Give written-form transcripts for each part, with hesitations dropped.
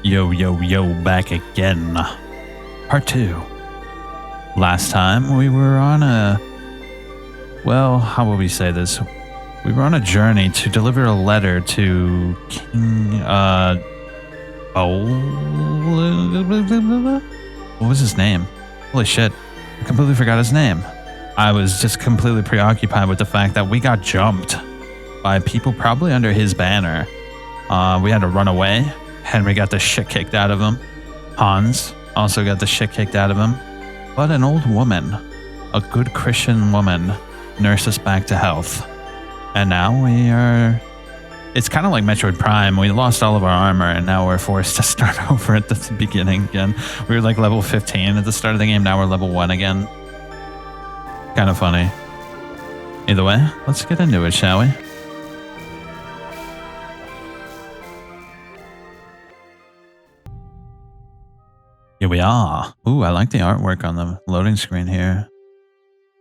Yo, yo, yo, back again. Part 2. Last time we were on how would we say this? We were on a journey to deliver a letter to King, what was his name? Holy shit, I completely forgot his name. I was just completely preoccupied with the fact that we got jumped by people probably under his banner. We had to run away. Henry got the shit kicked out of him. Hans also got the shit kicked out of him. But an old woman, a good Christian woman, nursed us back to health. And now it's kind of like Metroid Prime. We lost all of our armor and now we're forced to start over at the beginning again. We were like level 15 at the start of the game. Now we're level 1 again. Kind of funny. Either way, let's get into it, shall we? Here we are. Ooh, I like the artwork on the loading screen here.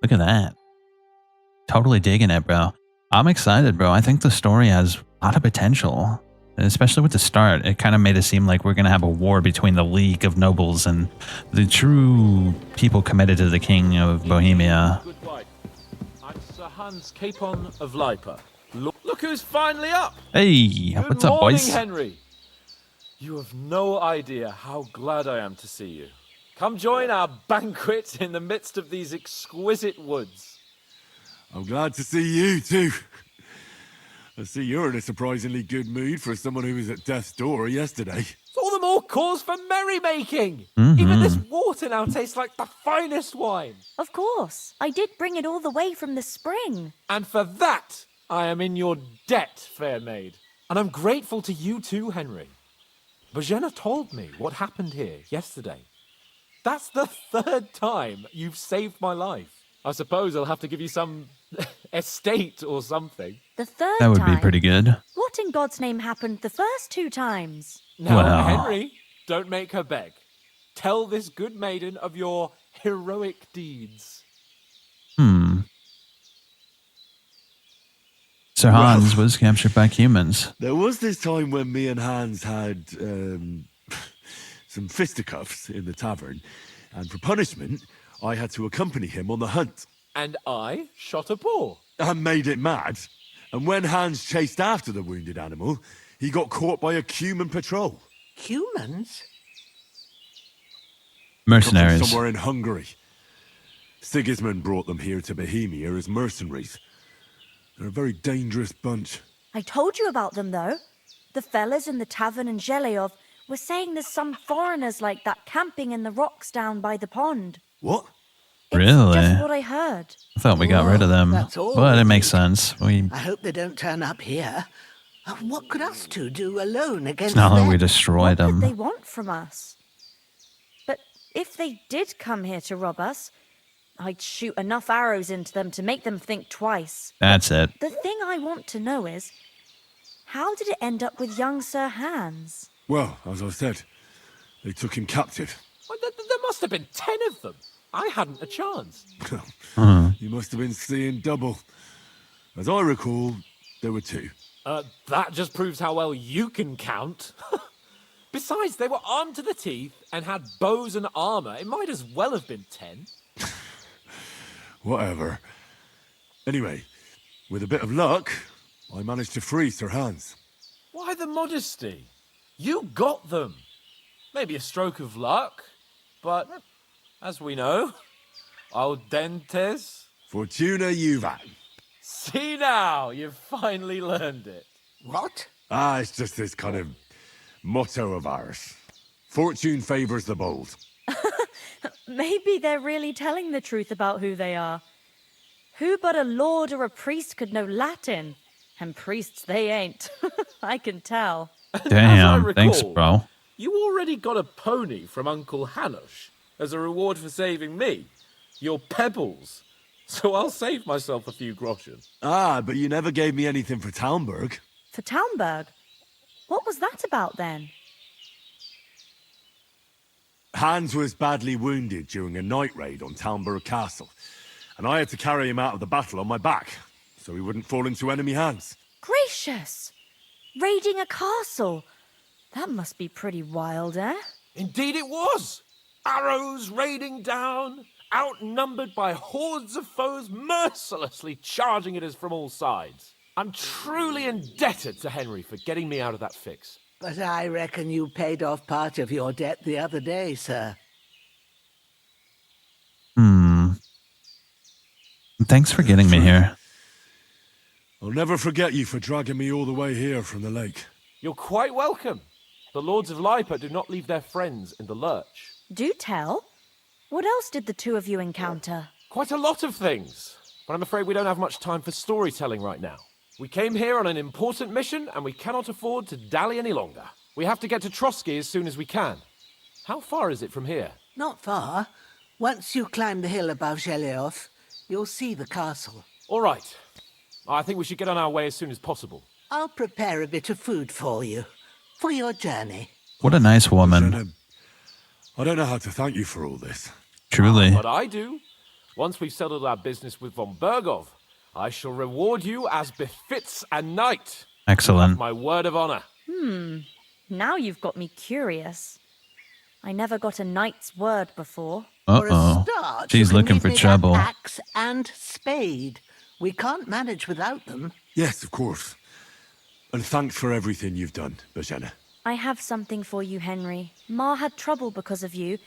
Look at that. Totally digging it, bro. I'm excited, bro. I think the story has a lot of potential. And especially with the start, it kind of made it seem like we're going to have a war between the League of Nobles and the true people committed to the King of Bohemia. I'm Sir Hans Capon of Lipa. Look who's finally up! Hey, what's up, boys? Good morning, Henry. You have no idea how glad I am to see you. Come join our banquet in the midst of these exquisite woods. I'm glad to see you too. I see you're in a surprisingly good mood for someone who was at death's door yesterday. It's all the more cause for merrymaking. Even this water now tastes like the finest wine. Of course. I did bring it all the way from the spring. And for that, I am in your debt, fair maid. And I'm grateful to you too, Henry. Bojena told me what happened here yesterday. That's the 3rd time you've saved my life. I suppose I'll have to give you some estate or something. The 3rd time? That would be pretty good. What in God's name happened the first 2 times? Now, Henry, don't make her beg. Tell this good maiden of your heroic deeds. Sir Hans was captured by humans. There was this time when me and Hans had some fisticuffs in the tavern, and for punishment, I had to accompany him on the hunt. And I shot a boar. And made it mad. And when Hans chased after the wounded animal, he got caught by a human patrol. Humans? Mercenaries. From somewhere in Hungary. Sigismund brought them here to Bohemia as mercenaries. They're a very dangerous bunch. I told you about them, though. The fellas in the tavern in Zheleyov were saying there's some foreigners like that camping in the rocks down by the pond. What? Really? It's just what I heard. I thought we got rid of them, That's all. but it makes sense. I hope they don't turn up here. What could us two do alone against It's not like them? we destroyed What them. could they want from us? But if they did come here to rob us, I'd shoot enough arrows into them to make them think twice. That's it. The thing I want to know is, how did it end up with young Sir Hans? Well, as I said, they took him captive. Well, there must have been 10 of them. I hadn't a chance. You must have been seeing double. As I recall, there were 2. That just proves how well you can count. Besides, they were armed to the teeth and had bows and armor. It might as well have been 10. Whatever. Anyway, with a bit of luck, I managed to free Sir Hans. Why the modesty? You got them. Maybe a stroke of luck, but as we know, audentes. Fortuna juvat. See now, you've finally learned it. What? It's just this kind of motto of ours. Fortune favors the bold. Maybe they're really telling the truth about who they are. Who but a lord or a priest could know Latin? And priests they ain't. I can tell. Damn, thanks, bro. You already got a pony from Uncle Hanush as a reward for saving me. Your pebbles. So I'll save myself a few groschen. But you never gave me anything for Talmberg. For Talmberg? What was that about then? Hans was badly wounded during a night raid on Talmberg Castle, and I had to carry him out of the battle on my back, so he wouldn't fall into enemy hands. Gracious! Raiding a castle? That must be pretty wild, eh? Indeed it was! Arrows raining down, outnumbered by hordes of foes mercilessly charging at us from all sides. I'm truly indebted to Henry for getting me out of that fix. But I reckon you paid off part of your debt the other day, sir. Thanks for getting me here. I'll never forget you for dragging me all the way here from the lake. You're quite welcome. The Lords of Lipa do not leave their friends in the lurch. Do tell. What else did the two of you encounter? Quite a lot of things, but I'm afraid we don't have much time for storytelling right now. We came here on an important mission, and we cannot afford to dally any longer. We have to get to Trotsky as soon as we can. How far is it from here? Not far. Once you climb the hill above Zheleov, you'll see the castle. All right. I think we should get on our way as soon as possible. I'll prepare a bit of food for you, for your journey. What a nice woman. Jenna, I don't know how to thank you for all this. Truly. But I do. Once we've settled our business with von Bergov, I shall reward you as befits a knight. Excellent. My word of honor. Now you've got me curious. I never got a knight's word before. For a Uh-oh. start, She's you can looking leave for me that trouble. axe and spade. We can't manage without them. Yes, of course. And thanks for everything you've done, Bajana. I have something for you, Henry. Ma had trouble because of you,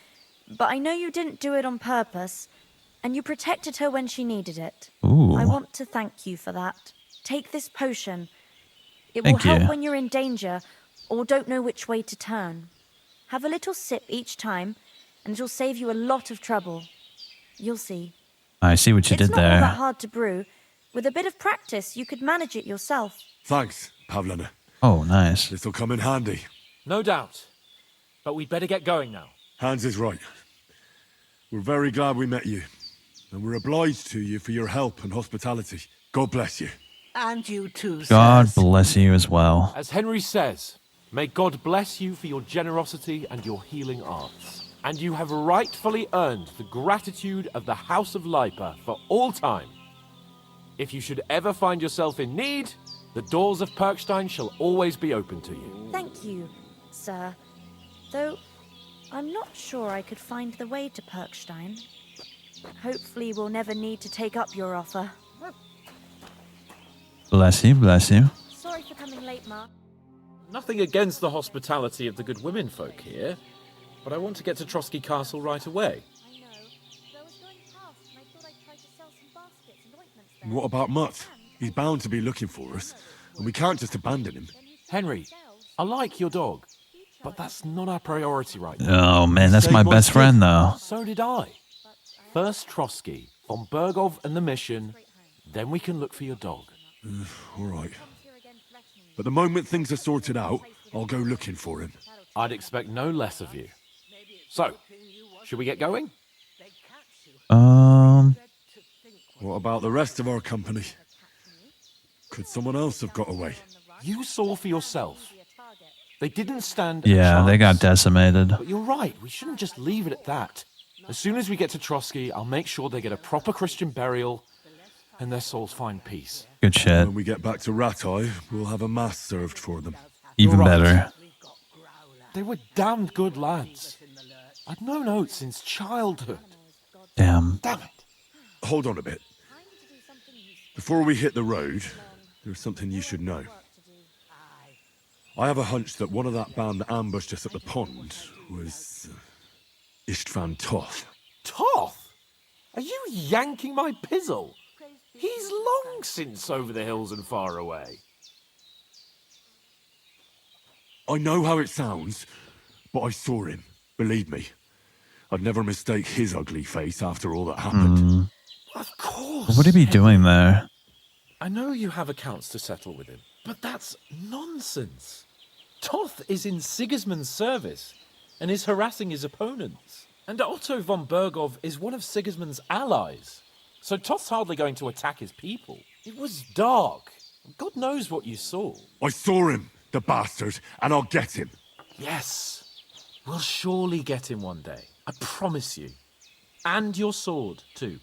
but I know you didn't do it on purpose, and you protected her when she needed it. Ooh. I want to thank you for that. Take this potion. It Thank will help you. when you're in danger or don't know which way to turn. Have a little sip each time, and it'll save you a lot of trouble. You'll see. I see what you It's did not all that there. hard to brew. With a bit of practice, you could manage it yourself. Thanks, Pavlana. Oh, nice. This'll come in handy. No doubt. But we'd better get going now. Hans is right. We're very glad we met you. And we're obliged to you for your help and hospitality. God bless you. And you too, God sirs. bless you as well. As Henry says, may God bless you for your generosity and your healing arts. And you have rightfully earned the gratitude of the House of Lipa for all time. If you should ever find yourself in need, the doors of Perkstein shall always be open to you. Thank you, sir. Though, I'm not sure I could find the way to Perkstein. Hopefully we'll never need to take up your offer. Bless you, bless you. Sorry for coming late, Ma. Nothing against the hospitality of the good women folk here, but I want to get to Trotsky Castle right away. I know. I was going past and I thought I'd try to sell some baskets and ointments there. What about Mutt? He's bound to be looking for us. And we can't just abandon him. Henry, I like your dog, but that's not our priority right now. Oh, man, that's Save my my best kid. friend, though. So did I. First Trotsky, von Bergov and the mission, then we can look for your dog. All right. But the moment things are sorted out, I'll go looking for him. I'd expect no less of you. So, should we get going? What about the rest of our company? Could someone else have got away? You saw for yourself. They didn't stand a Yeah, they got chance. decimated. But you're right, we shouldn't just leave it at that. As soon as we get to Trotsky, I'll make sure they get a proper Christian burial and their souls find peace. Good shit. When we get back to Ratai, we'll have a mass served for them. Even You're right. better. They were damned good lads. I'd known Oates since childhood. Damn. Damn it. Hold on a bit. Before we hit the road, there's something you should know. I have a hunch that one of that band that ambushed us at the pond was Istvan Toth. Toth? Are you yanking my pizzle? He's long since over the hills and far away. I know how it sounds, but I saw him. Believe me. I'd never mistake his ugly face after all that happened. Of course. What would he be doing there? I know you have accounts to settle with him, but that's nonsense. Toth is in Sigismund's service and is harassing his opponents. And Otto von Bergov is one of Sigismund's allies. So Toth's hardly going to attack his people. It was dark. God knows what you saw. I saw him, the bastard, and I'll get him. Yes, we'll surely get him one day. I promise you. And your sword, too.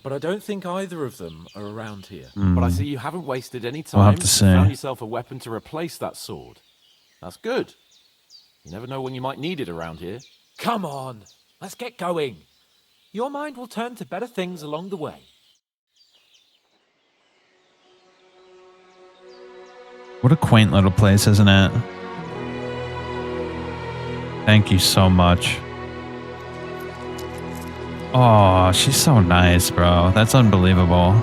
But I don't think either of them are around here. But I see you haven't wasted any time. I'll have to say. You found yourself a weapon to replace that sword. That's good. You never know when you might need it around here. Come on, let's get going. Your mind will turn to better things along the way. What a quaint little place, isn't it? Thank you so much. Oh, she's so nice, bro. That's unbelievable.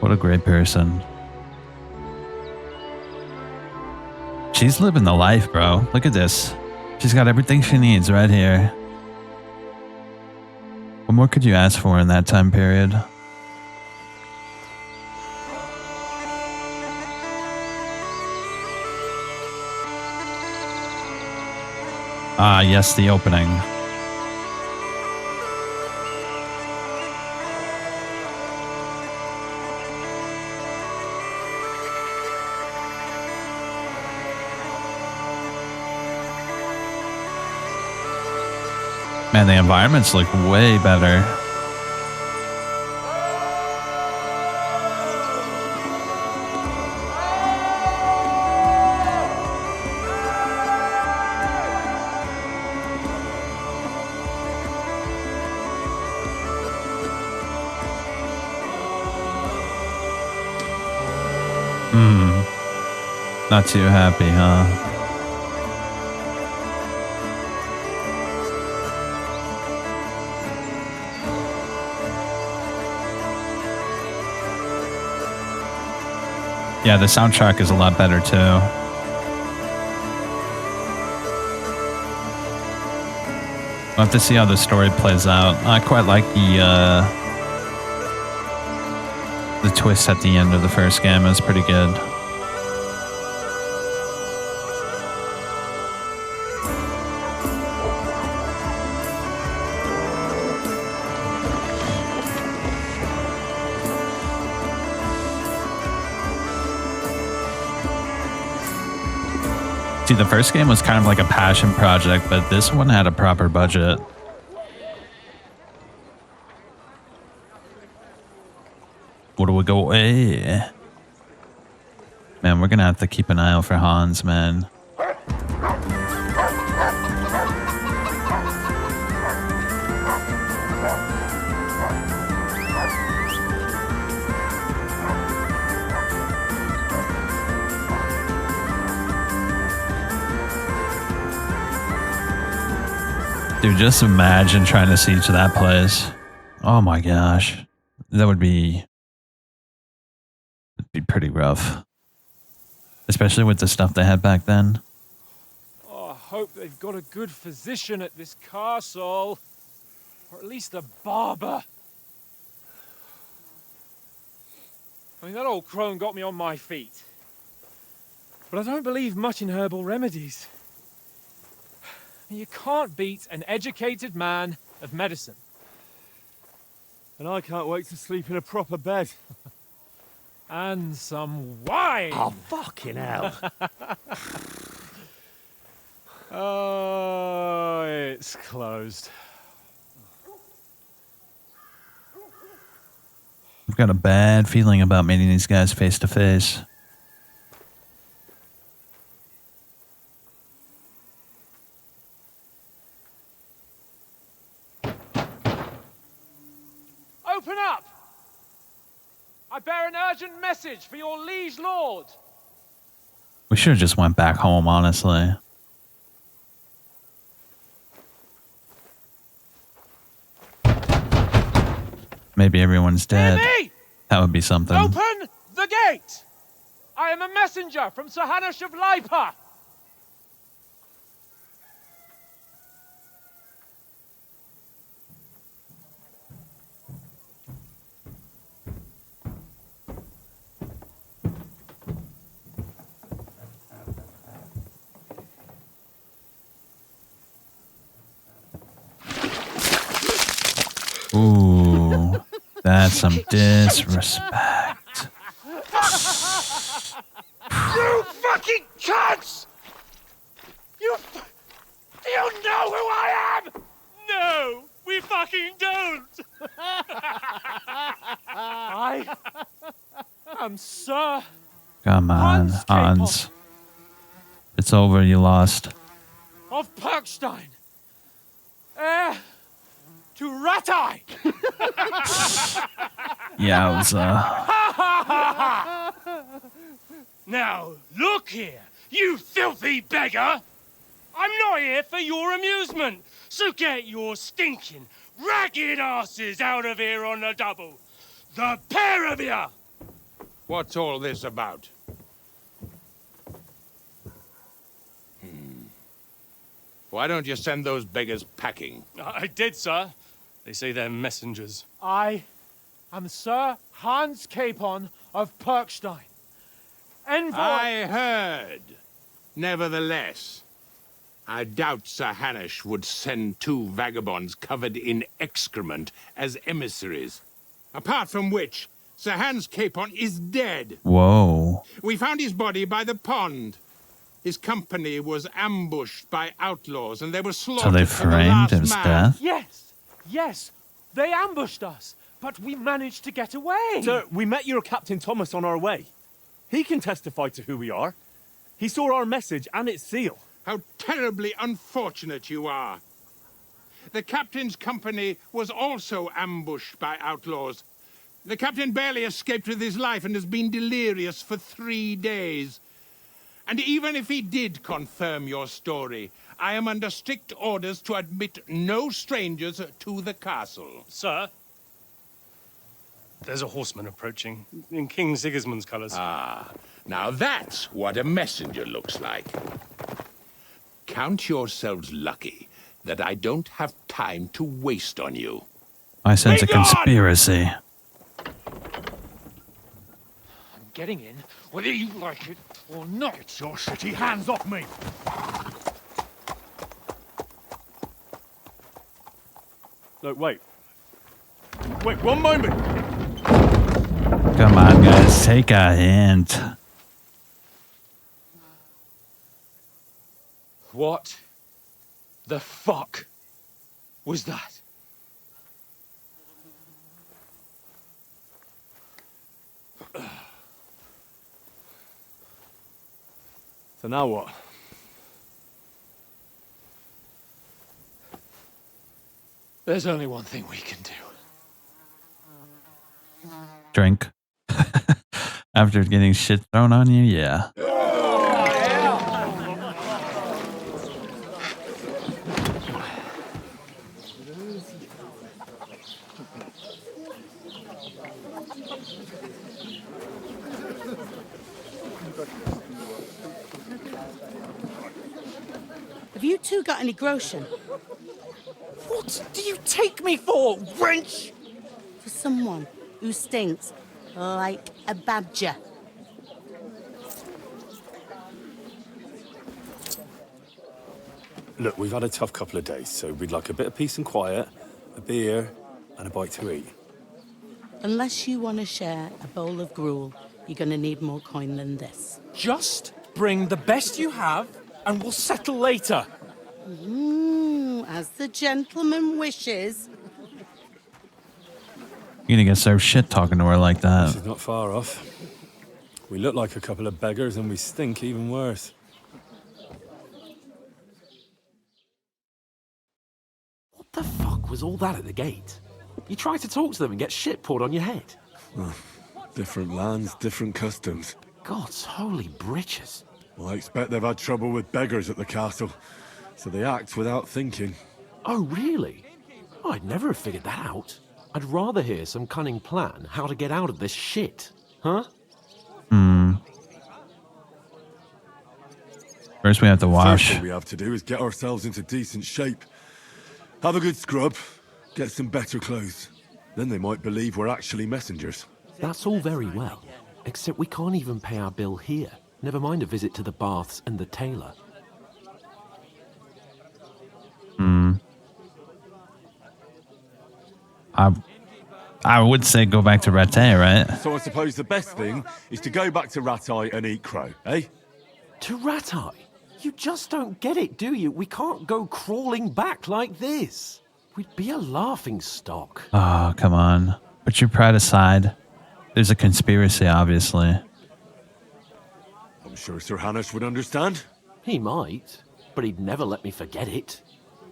What a great person. She's living the life, bro. Look at this. She's got everything she needs right here. What more could you ask for in that time period? Ah, yes, the opening. Man, the environments look way better. Not too happy, huh? Yeah, the soundtrack is a lot better too. We'll have to see how the story plays out. I quite like the twist at the end of the first game. Is pretty good. See, the first game was kind of like a passion project, but this one had a proper budget. Where do we go? Hey. Man, we're gonna have to keep an eye out for Hans, man. Dude, just imagine trying to siege that place. Oh my gosh. That would be pretty rough. Especially with the stuff they had back then. Oh, I hope they've got a good physician at this castle. Or at least a barber. I mean, that old crone got me on my feet. But I don't believe much in herbal remedies. You can't beat an educated man of medicine. And I can't wait to sleep in a proper bed. And some wine! Oh, fucking hell. Oh, it's closed. I've got a bad feeling about meeting these guys face to face. Open up! I bear an urgent message for your liege lord. We should have just went back home, honestly. Maybe everyone's dead. Hear me! That would be something. Open the gate! I am a messenger from Sir Hanush of Lipa. Ooh, that's some disrespect. You fucking cunts! Do you know who I am? No, we you fucking don't! I am Sir Come on, Hans Hans. It's over. You lost. of Perkstein, heir to Ratai. Yowza. Now, look here, you filthy beggar! I'm not here for your amusement, so get your stinking, ragged asses out of here on the double. The pair of you! What's all this about? Why don't you send those beggars packing? I did, sir. They say they're messengers. I am Sir Hans Capon of Perkstein, envoy. I heard. Nevertheless, I doubt Sir Hanush would send 2 vagabonds covered in excrement as emissaries. Apart from which, Sir Hans Capon is dead. Whoa. We found his body by the pond. His company was ambushed by outlaws, and they were slaughtered. So they to the framed last his man. death? Yes, they ambushed us, but we managed to get away. Sir, we met your Captain Thomas on our way. He can testify to who we are. He saw our message and its seal. How terribly unfortunate you are. The captain's company was also ambushed by outlaws. The captain barely escaped with his life and has been delirious for 3 days. And even if he did confirm your story, I am under strict orders to admit no strangers to the castle. Sir, there's a horseman approaching in King Sigismund's colours. Ah, now that's what a messenger looks like. Count yourselves lucky that I don't have time to waste on you. I sense a Be gone! conspiracy. I'm getting in, whether you like it or not. Get your shitty hands off me! Look, wait. Wait, one moment! Come on, guys. Take a hint. What the fuck was that? So now what? There's only one thing we can do. Drink. After getting shit thrown on you, yeah. Have you two got any groschen? What do you take me for, wench? For someone who stinks like a badger. Look, we've had a tough couple of days, so we'd like a bit of peace and quiet, a beer, and a bite to eat. Unless you want to share a bowl of gruel, you're going to need more coin than this. Just bring the best you have, and we'll settle later. As the gentleman wishes. You're gonna get served shit talking to her like This that. is not far off. We look like a couple of beggars, and we stink even worse. What the fuck was all that at the gate? You try to talk to them and get shit poured on your head. Different lands, different customs. God's holy britches. Well, I expect they've had trouble with beggars at the castle, so they act without thinking. Oh, really? Oh, I'd never have figured that out. I'd rather hear some cunning plan how to get out of this shit. Huh? First we have to First wash. thing we have to do is get ourselves into decent shape. Have a good scrub, get some better clothes. Then they might believe we're actually messengers. That's all very well. Except we can't even pay our bill here. Never mind a visit to the baths and the tailor. I would say go back to Rattay, right? So I suppose the best thing is to go back to Ratai and eat crow, eh? To Ratai? You just don't get it, do you? We can't go crawling back like this. We'd be a laughing stock. Oh, come on. Put your pride aside. There's a conspiracy, obviously. I'm sure Sir Hanush would understand. He might, but he'd never let me forget it.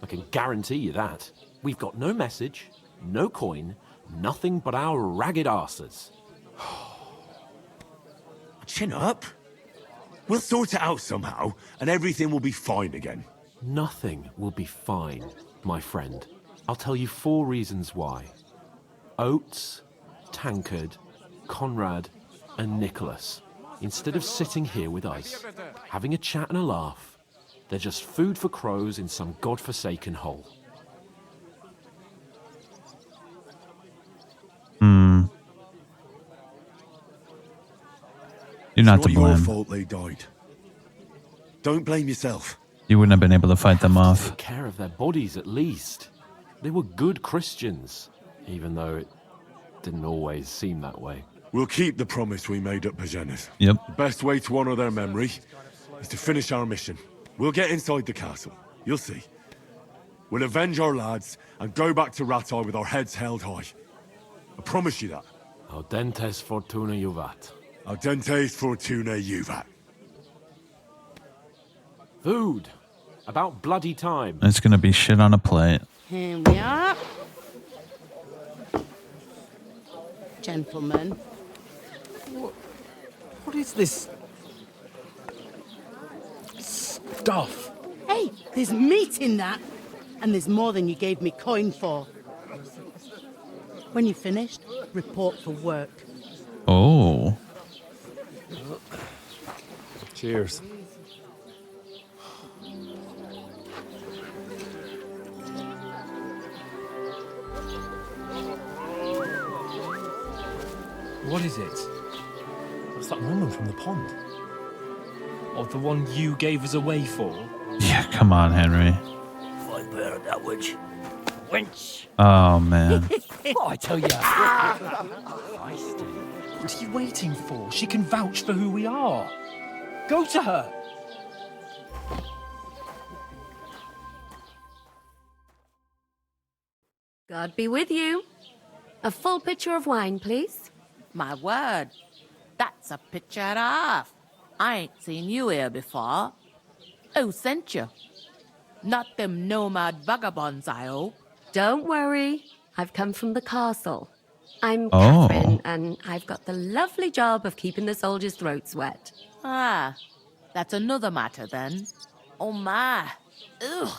I can guarantee you that. We've got no message, no coin, nothing but our ragged arses. Chin up. We'll sort it out somehow, and everything will be fine again. Nothing will be fine, my friend. I'll tell you 4 reasons why. Oates, Tankard, Conrad, and Nicholas, instead of sitting here with us, having a chat and a laugh, they're just food for crows in some godforsaken hole. You're not It's to not your blame. fault they died. Don't blame yourself. You wouldn't have been able to fight them off. Take care of their bodies at least. They were good Christians, even though it didn't always seem that way. We'll keep the promise we made at Pagenis. Yep. The best way to honor their memory is to finish our mission. We'll get inside the castle. You'll see. We'll avenge our lads and go back to Ratai with our heads held high. I promise you that. Audentes fortuna juvat. Audentes fortuna juvat. Food. About bloody time. It's gonna be shit on a plate. Here we are. Gentlemen. What is this stuff? Hey, there's meat in that. And there's more than you gave me coin for. When you're finished, report for work. Oh. Cheers. What is it? What's that woman from the pond? Or the one you gave us away for? Yeah, come on, Henry. Fight better that witch. Wench! Oh, man. What I tell you? What are you waiting for? She can vouch for who we are. Go to her. God be with you. A full pitcher of wine, please. My word, that's a picture and a half. I ain't seen you here before. Who sent you? Not them nomad vagabonds, I hope. Don't worry. I've come from the castle. I'm Oh. Catherine, and I've got the lovely job of keeping the soldiers' throats wet. Ah, that's another matter then. Oh my. Ugh.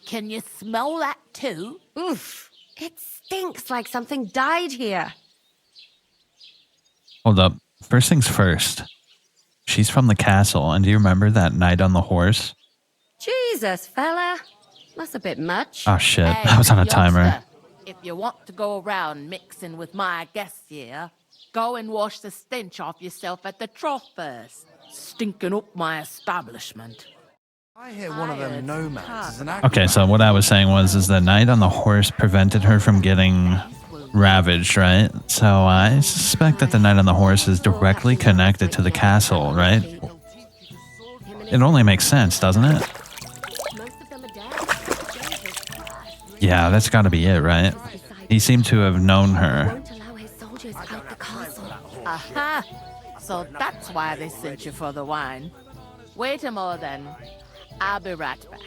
Can you smell that too? Oof. It stinks like something died here. Hold up. First things first. She's from the castle, and do you remember that night on the horse? Jesus, fella. That's a bit much. Oh, shit. Hey, I was on a timer. youngster, if you want to go around mixing with my guests here, go and wash the stench off yourself at the trough first. Stinking up my establishment. I hear one of them nomads is an Okay, so what I was saying is the night on the horse prevented her from getting ravaged, right? So I suspect that the night on the horse is directly connected to the castle, right? It only makes sense, doesn't it? Yeah, that's got to be it, right? He seemed to have known her. Aha! So that's why they sent you for the wine. Wait a moment then. I'll be right back.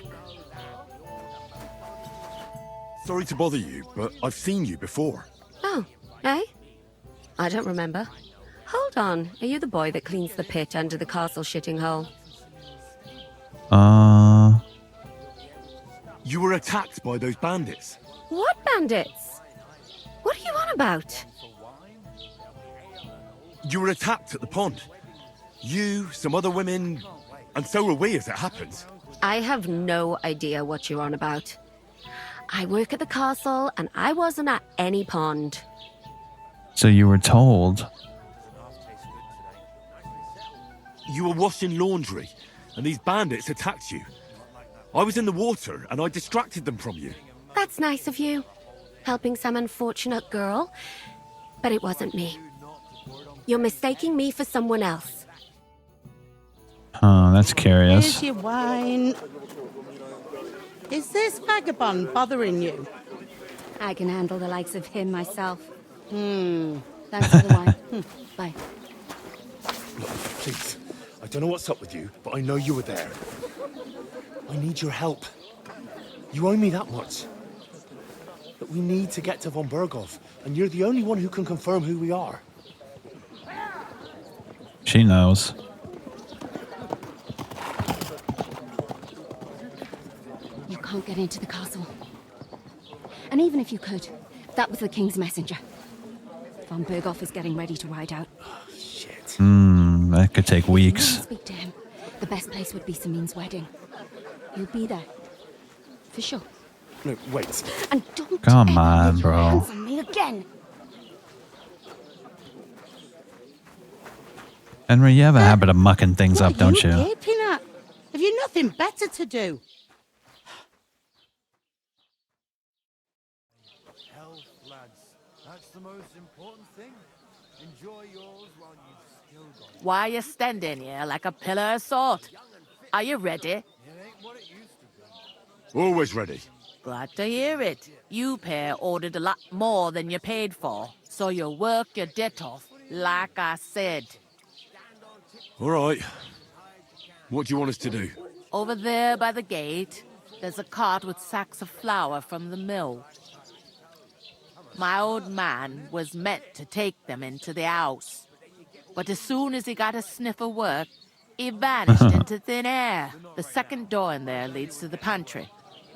Sorry to bother you, but I've seen you before. Oh, eh? I don't remember. Hold on. Are you the boy that cleans the pit under the castle shitting hole? You were attacked by those bandits. What bandits? What are you on about? You were attacked at the pond. You, some other women, and so were we as it happens. I have no idea what you're on about. I work at the castle, and I wasn't at any pond. So you were told. You were washing laundry, and these bandits attacked you. I was in the water, and I distracted them from you. That's nice of you. Helping some unfortunate girl. But it wasn't me. You're mistaking me for someone else. Oh, that's curious. Here's your wine. Is this vagabond bothering you? I can handle the likes of him myself. Thanks for the wine. Bye. Look, please. I don't know what's up with you, but I know you were there. I need your help. You owe me that much. But we need to get to von Berghoff, and you're the only one who can confirm who we are. She knows. You can't get into the castle. And even if you could, that was the king's messenger. Von Berghoff is getting ready to ride out. Shit. That could take weeks. Speak to him. The best place would be Samin's wedding. You'll be there. For sure. No, wait. And don't Come ever on, lay your bro. hands on me again. Henry, you have a habit of mucking things up, don't you? What are you gaping at? Have you nothing better to do? Health, lads. That's the most important thing. Enjoy yours while you've still got it. Why are you standing here like a pillar of salt? Are you ready? It ain't what it used to be. Always ready. Glad to hear it. You pair ordered a lot more than you paid for, so you'll work your debt off, like I said. All right. What do you want us to do? Over there by the gate, there's a cart with sacks of flour from the mill. My old man was meant to take them into the house, but as soon as he got a sniff of work, he vanished into thin air. The second door in there leads to the pantry.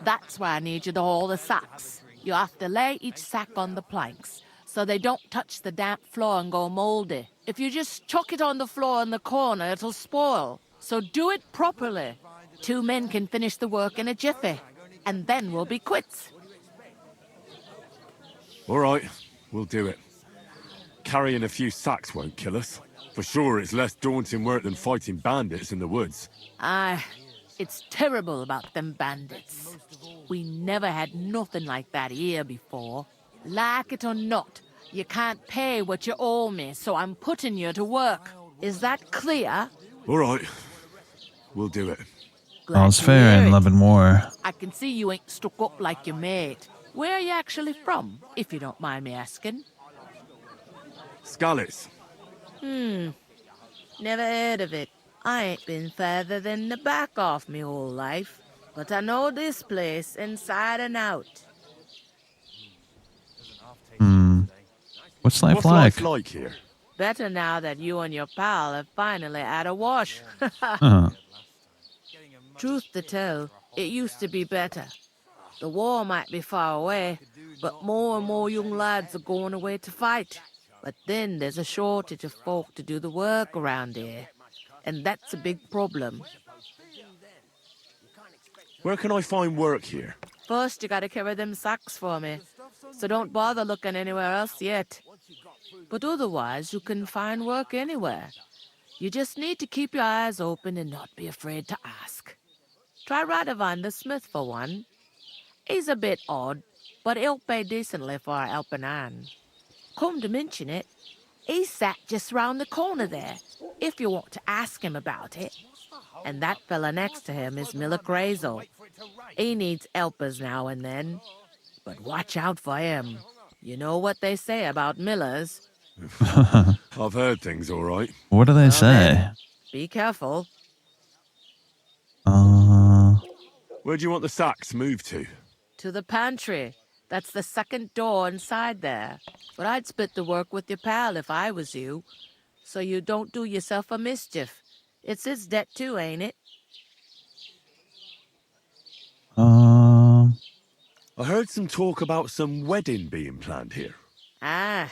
That's why I need you to haul the sacks. You have to lay each sack on the planks, so they don't touch the damp floor and go moldy. If you just chuck it on the floor in the corner, it'll spoil. So do it properly. 2 men can finish the work in a jiffy, and then we'll be quits. All right, we'll do it. Carrying a few sacks won't kill us. For sure, it's less daunting work than fighting bandits in the woods. Aye, it's terrible about them bandits. We never had nothing like that here before. Like it or not, you can't pay what you owe me, so I'm putting you to work. Is that clear? All right, we'll do it. All's fair in love and war. I can see you ain't stuck up like your mate. Where are you actually from, if you don't mind me asking? Skalitz. Never heard of it. I ain't been further than the back off me whole life, but I know this place inside and out. What's life What's like? life like here? Better now that you and your pal have finally had a wash. Truth to tell, it used to be better. The war might be far away, but more and more young lads are going away to fight. But then there's a shortage of folk to do the work around here, and that's a big problem. Where can I find work here? First, you gotta carry them sacks for me, so don't bother looking anywhere else yet. But otherwise, you can find work anywhere. You just need to keep your eyes open and not be afraid to ask. Try Radovan the smith for one. He's a bit odd, but he'll pay decently for a helping hand. Come to mention it, he's sat just round the corner there, if you want to ask him about it. And that fella next to him is Miller Crazel. He needs helpers now and then, but watch out for him. You know what they say about Millers. I've heard things, all right. What do they say? Be careful. Where do you want the sacks moved to? To the pantry. That's the second door inside there. But I'd split the work with your pal if I was you, so you don't do yourself a mischief. It's his debt too, ain't it? I heard some talk about some wedding being planned here. Ah,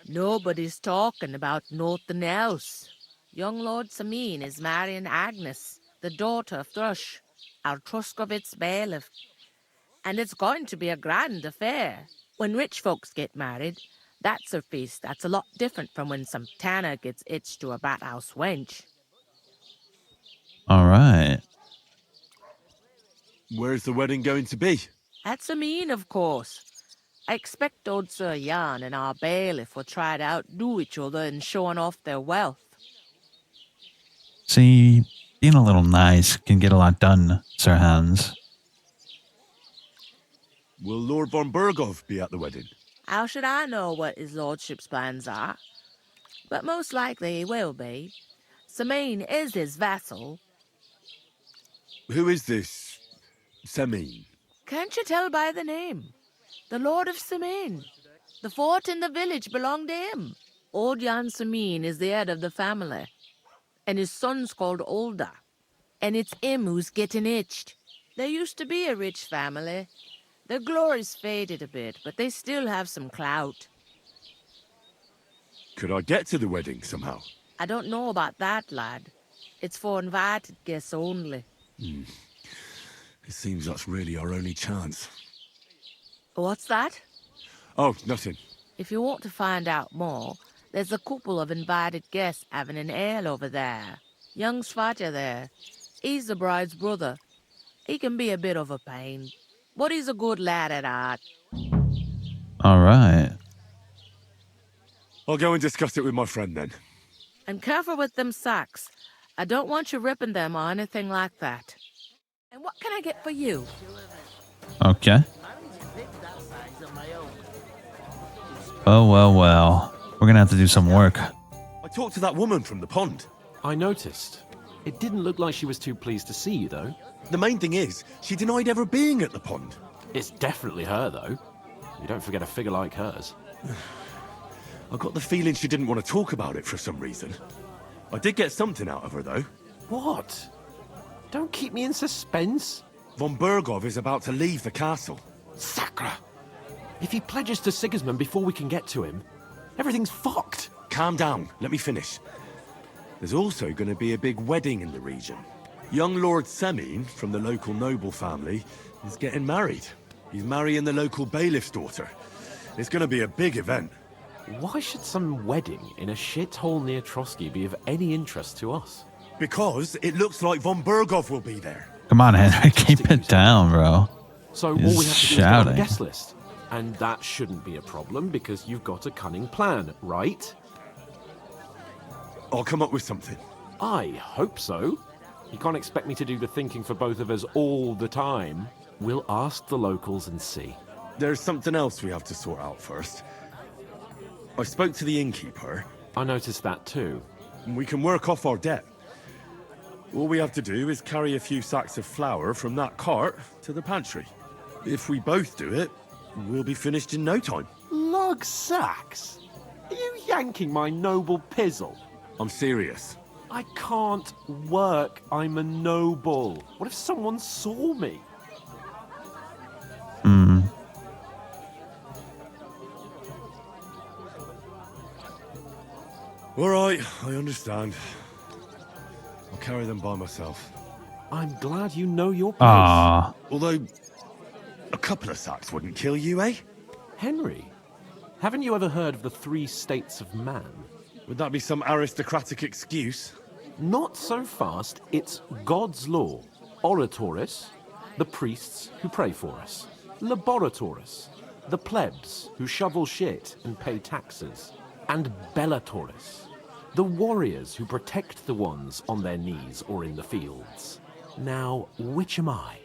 nobody's talking about nothing else. Young Lord Samin is marrying Agnes, the daughter of Thrush, our Truskovitz bailiff. And it's going to be a grand affair. When rich folks get married, that's a feast that's a lot different from when some tanner gets hitched to a bathouse wench. All right. Where's the wedding going to be? At Samin, of course. I expect old Sir Jan and our bailiff will try to outdo each other in showing off their wealth. See, being a little nice can get a lot done, Sir Hans. Will Lord von Berghoff be at the wedding? How should I know what his lordship's plans are? But most likely he will be. Samine is his vassal. Who is this Semine? Can't you tell by the name? The Lord of Samine. The fort and the village belong to him. Old Jan Samine is the head of the family. And his son's called Olda. And it's him who's getting itched. There used to be a rich family. Their glory's faded a bit, but they still have some clout. Could I get to the wedding somehow? I don't know about that, lad. It's for invited guests only. It seems that's really our only chance. What's that? Oh, nothing. If you want to find out more, there's a couple of invited guests having an ale over there. Young Svatja there. He's the bride's brother. He can be a bit of a pain, but he's a good lad at heart. All right. I'll go and discuss it with my friend then. And careful with them sacks. I don't want you ripping them or anything like that. And what can I get for you? Okay. Well. We're gonna have to do some work. I talked to that woman from the pond. I noticed. It didn't look like she was too pleased to see you, though. The main thing is, she denied ever being at the pond. It's definitely her, though. You don't forget a figure like hers. I got the feeling she didn't want to talk about it for some reason. I did get something out of her, though. What? Don't keep me in suspense. Von Berghoff is about to leave the castle. Sacra! If he pledges to Sigismund before we can get to him, everything's fucked. Calm down. Let me finish. There's also going to be a big wedding in the region. Young Lord Semine, from the local noble family, is getting married. He's marrying the local bailiff's daughter. It's going to be a big event. Why should some wedding in a shithole near Trotsky be of any interest to us? Because it looks like von Berghoff will be there. Come on, Henry, keep it down, bro. So He's all we have to do is get on shouting. the guest list. And that shouldn't be a problem because you've got a cunning plan, right? I'll come up with something. I hope so. You can't expect me to do the thinking for both of us all the time. We'll ask the locals and see. There's something else we have to sort out first. I spoke to the innkeeper. I noticed that too. We can work off our debt. All we have to do is carry a few sacks of flour from that cart to the pantry. If we both do it, we'll be finished in no time. Lug sacks? Are you yanking my noble pizzle? I'm serious. I can't work. I'm a noble. What if someone saw me? All right, I understand. I'll carry them by myself. I'm glad you know your place. Ah. Although, a couple of sacks wouldn't kill you, eh? Henry, haven't you ever heard of the 3 states of man? Would that be some aristocratic excuse? Not so fast. It's God's law. Oratoris, the priests who pray for us. Laboratoris, the plebs who shovel shit and pay taxes. And Bellatoris, the warriors who protect the ones on their knees or in the fields. Now, which am I?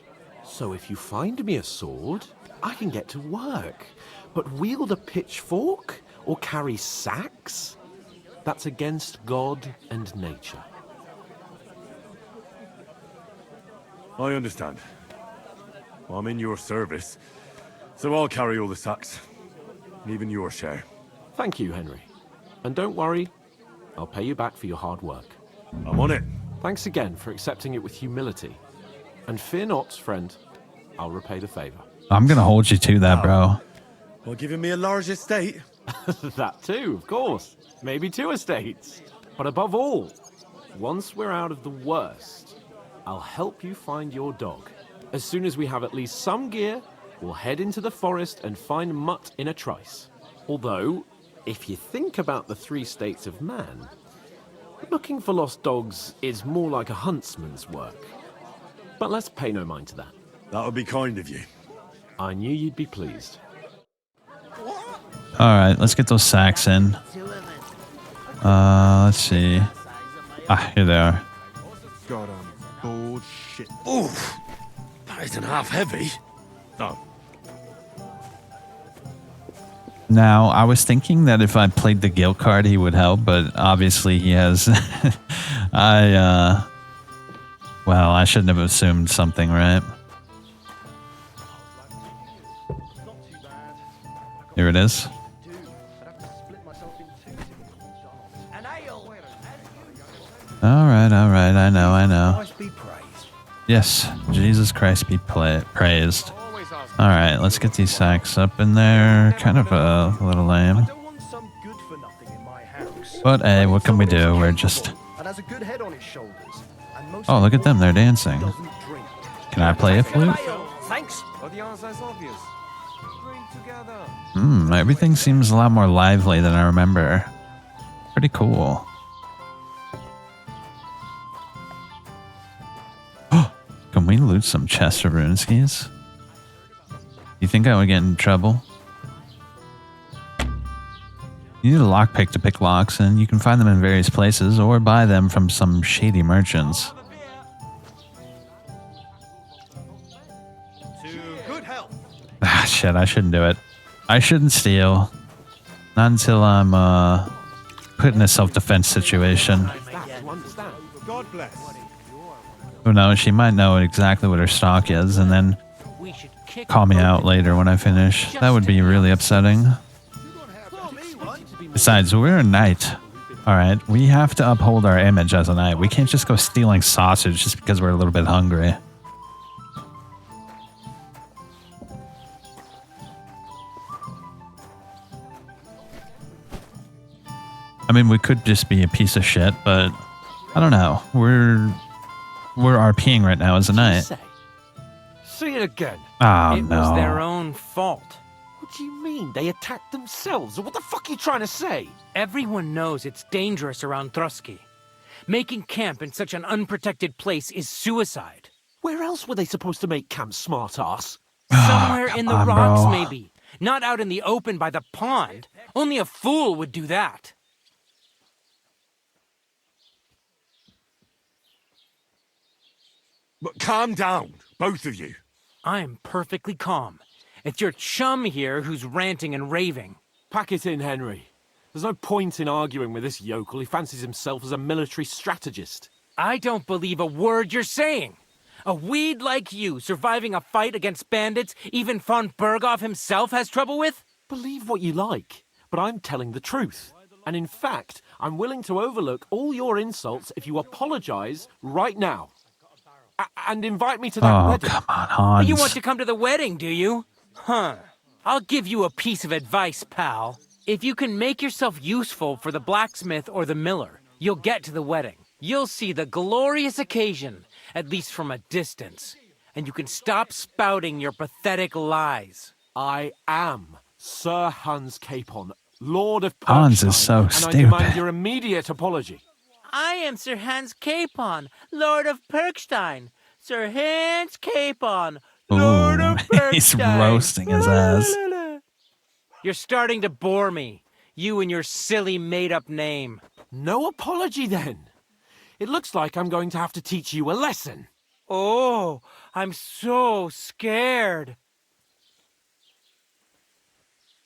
So if you find me a sword, I can get to work. But wield a pitchfork or carry sacks? That's against God and nature. I understand. I'm in your service, so I'll carry all the sacks. Even your share. Thank you, Henry. And don't worry, I'll pay you back for your hard work. I'm on it. Thanks again for accepting it with humility. And fear not, friend, I'll repay the favor. I'm gonna hold you to that, bro. Well, giving me a large estate? That too, of course. Maybe 2 estates. But above all, once we're out of the worst, I'll help you find your dog. As soon as we have at least some gear, we'll head into the forest and find Mutt in a trice. Although, if you think about the 3 states of man, looking for lost dogs is more like a huntsman's work. But let's pay no mind to that. That would be kind of you. I knew you'd be pleased. All right, let's get those sacks in. Let's see. Ah, here they are. God, I'm bored shit. Oof! That isn't half heavy. Oh, Now, I was thinking that if I played the guilt card, he would help, but obviously he has... Well, I shouldn't have assumed something, right? Here it is. Alright, I know. Yes, Jesus Christ be praised. Alright, let's get these sacks up in there. Kind of a little lame. But hey, what can we do? We're just... Oh, look at them, they're dancing. Can I play a flute? Thanks. Everything seems a lot more lively than I remember. Pretty cool. Can we loot some chests of runeskis? You think I would get in trouble? You need a lockpick to pick locks, and you can find them in various places or buy them from some shady merchants. Ah, shit, I shouldn't do it. I shouldn't steal. Not until I'm, put in a self-defense situation. Who knows, she might know exactly what her stock is, and then call me out later when I finish. That would be really upsetting. Besides, we're a knight. Alright, we have to uphold our image as a knight. We can't just go stealing sausage just because we're a little bit hungry. I mean, we could just be a piece of shit, but I don't know. We're RPing right now as a knight. See it again. Oh, it no. was their own fault. What do you mean? They attacked themselves? What the fuck are you trying to say? Everyone knows it's dangerous around Trotsky. Making camp in such an unprotected place is suicide. Where else were they supposed to make camp, smart-ass? Somewhere in the rocks, bro. maybe. Not out in the open by the pond. Only a fool would do that. But calm down, both of you. I'm perfectly calm. It's your chum here who's ranting and raving. Pack it in, Henry. There's no point in arguing with this yokel. He fancies himself as a military strategist. I don't believe a word you're saying. A weed like you surviving a fight against bandits even von Berghoff himself has trouble with? Believe what you like, but I'm telling the truth. And in fact, I'm willing to overlook all your insults if you apologize right now. And invite me to that wedding. Come on, Hans. You want to come to the wedding, do you? Huh. I'll give you a piece of advice, pal. If you can make yourself useful for the blacksmith or the miller, you'll get to the wedding. You'll see the glorious occasion, at least from a distance. And you can stop spouting your pathetic lies. I am Sir Hans Capon, Lord of Perkstein, Hans is so and stupid. I demand your immediate apology. I am Sir Hans Capon, Lord of Perkstein. Sir Hans Capon, Lord of Perkstein. He's roasting his ass. You're starting to bore me. You and your silly made-up name. No apology, then. It looks like I'm going to have to teach you a lesson. Oh, I'm so scared.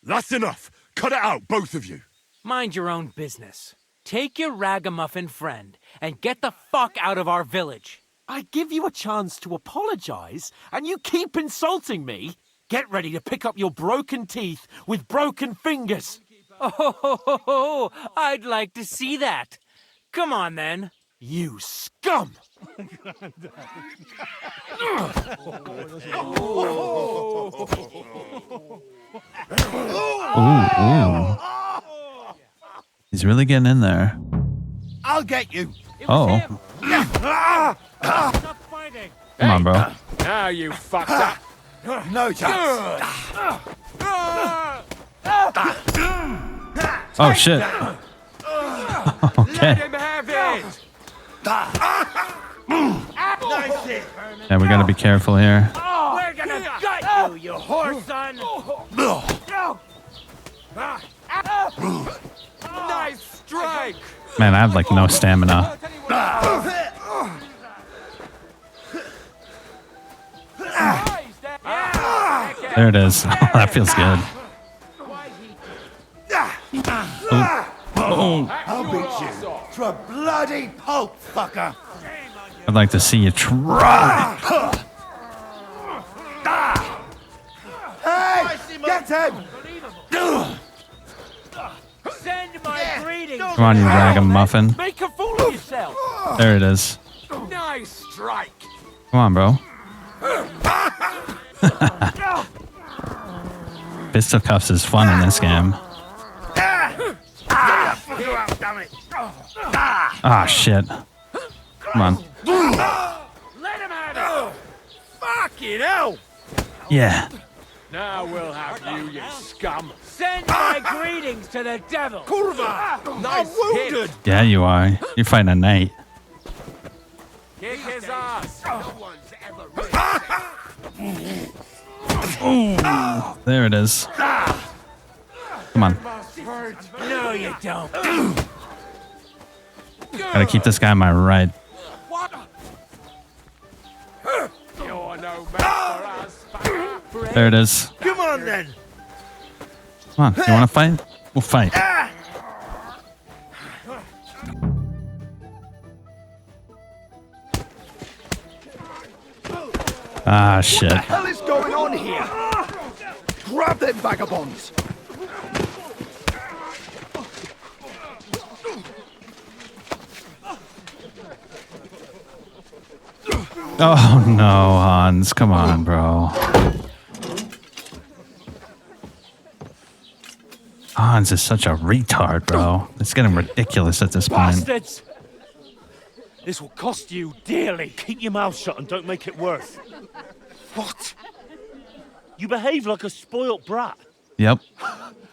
That's enough. Cut it out, both of you. Mind your own business. Take your ragamuffin friend and get the fuck out of our village. I give you a chance to apologize, and you keep insulting me. Get ready to pick up your broken teeth with broken fingers. Oh, I'd like to see that. Come on, then. You scum! Ooh. He's really getting in there. I'll get you. Oh. Stop fighting. Come on, bro. Now you fucked up. No chance. Oh, shit. Okay. Let him have it. Yeah, we gotta be careful here. We're gonna gut you, you whore son! Nice strike. Man, I have like no stamina. There it is. That feels good. I'll beat you to a bloody pulp, fucker. I'd like to see you try. Hey, get him! Send my greetings. Come on, you ragamuffin. Make a fool of yourself. There it is. Nice strike. Come on, bro. Fisticuffs is fun in this game. Ah, shit. Come on. Let him have it! Fucking hell! Yeah. Now we'll have you, you scum! Send my greetings to the devil. Kurva! Nice hit! Yeah, you are. You're fighting a knight. Kick his ass! There it is. Come on. No, you don't. Gotta keep this guy on my right. You're no match for us. There it is. Come on then. Come on. You wanna fight? We'll fight. Ah, shit. What the hell is going on here? Grab them vagabonds! Oh no, Hans. Come on, bro. Hans is such a retard, bro. It's getting ridiculous at this point. Bastards! This will cost you dearly. Keep your mouth shut and don't make it worse. What? You behave like a spoilt brat. Yep.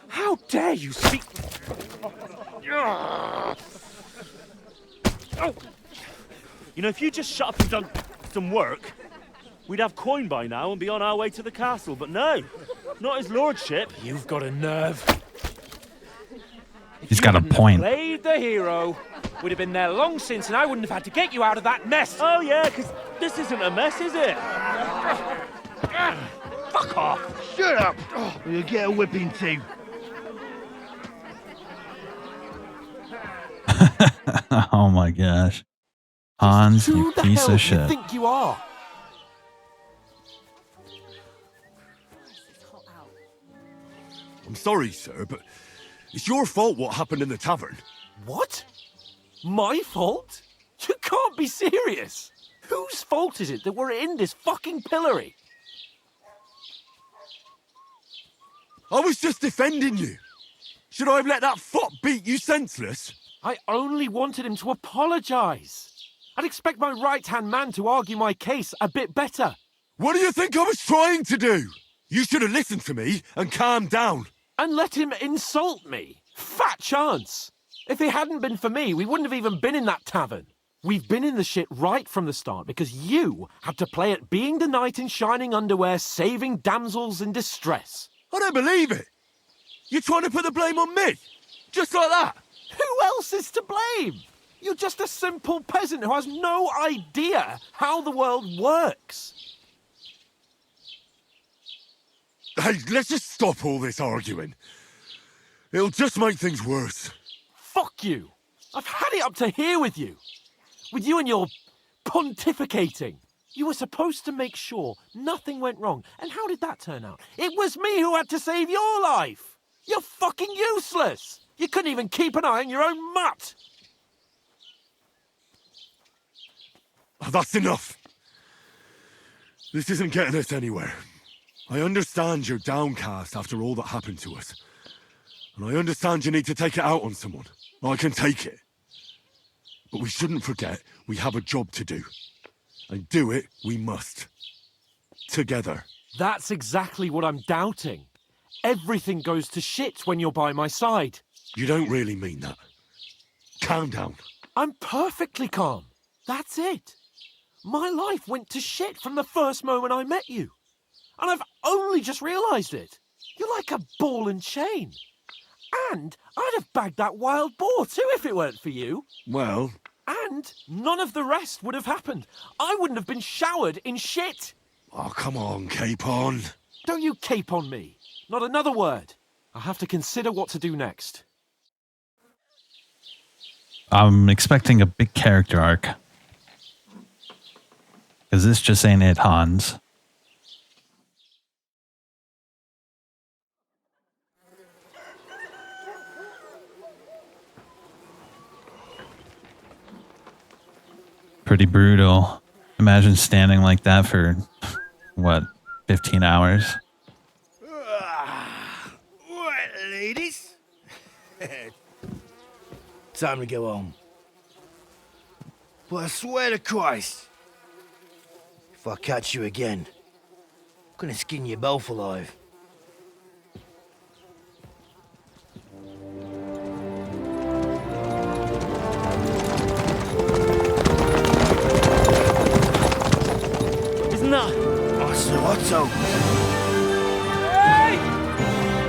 How dare you speak... You know, if you just shut up and done some work, we'd have coin by now and be on our way to the castle. But no, not his lordship. You've got a nerve. He's got a point. Played the hero. We'd have been there long since, and I wouldn't have had to get you out of that mess. Oh yeah, because this isn't a mess, is it? Fuck off. Shut up! Or you'll get a whipping too. Oh my gosh. Hans, you Who the piece hell of do you shit. think you are? I'm sorry, sir, but it's your fault what happened in the tavern. What? My fault? You can't be serious. Whose fault is it that we're in this fucking pillory? I was just defending you. Should I have let that fop beat you senseless? I only wanted him to apologise. I'd expect my right-hand man to argue my case a bit better. What do you think I was trying to do? You should have listened to me and calmed down. And let him insult me. Fat chance. If it hadn't been for me, we wouldn't have even been in that tavern. We've been in the shit right from the start because you had to play at being the knight in shining underwear, saving damsels in distress. I don't believe it. You're trying to put the blame on me? Just like that? Who else is to blame? You're just a simple peasant who has no idea how the world works. Hey, let's just stop all this arguing. It'll just make things worse. Fuck you. I've had it up to here with you. With you and your pontificating. You were supposed to make sure nothing went wrong. And how did that turn out? It was me who had to save your life. You're fucking useless. You couldn't even keep an eye on your own mutt. That's enough. This isn't getting us anywhere. I understand you're downcast after all that happened to us. And I understand you need to take it out on someone. I can take it. But we shouldn't forget we have a job to do. And do it we must. Together. That's exactly what I'm doubting. Everything goes to shit when you're by my side. You don't really mean that. Calm down. I'm perfectly calm. That's it. My life went to shit from the first moment I met you. And I've only just realised it. You're like a ball and chain. And I'd have bagged that wild boar too if it weren't for you. Well... And none of the rest would have happened. I wouldn't have been showered in shit. Oh, come on, Capon. Don't you cape on me. Not another word. I'll have to consider what to do next. I'm expecting a big character arc. Because this just ain't it, Hans. Pretty brutal. Imagine standing like that for, what, 15 hours? Right, ladies. Time to go home. But I swear to Christ, if I catch you again, I'm gonna skin you both alive. Isn't that? Otto. Hey!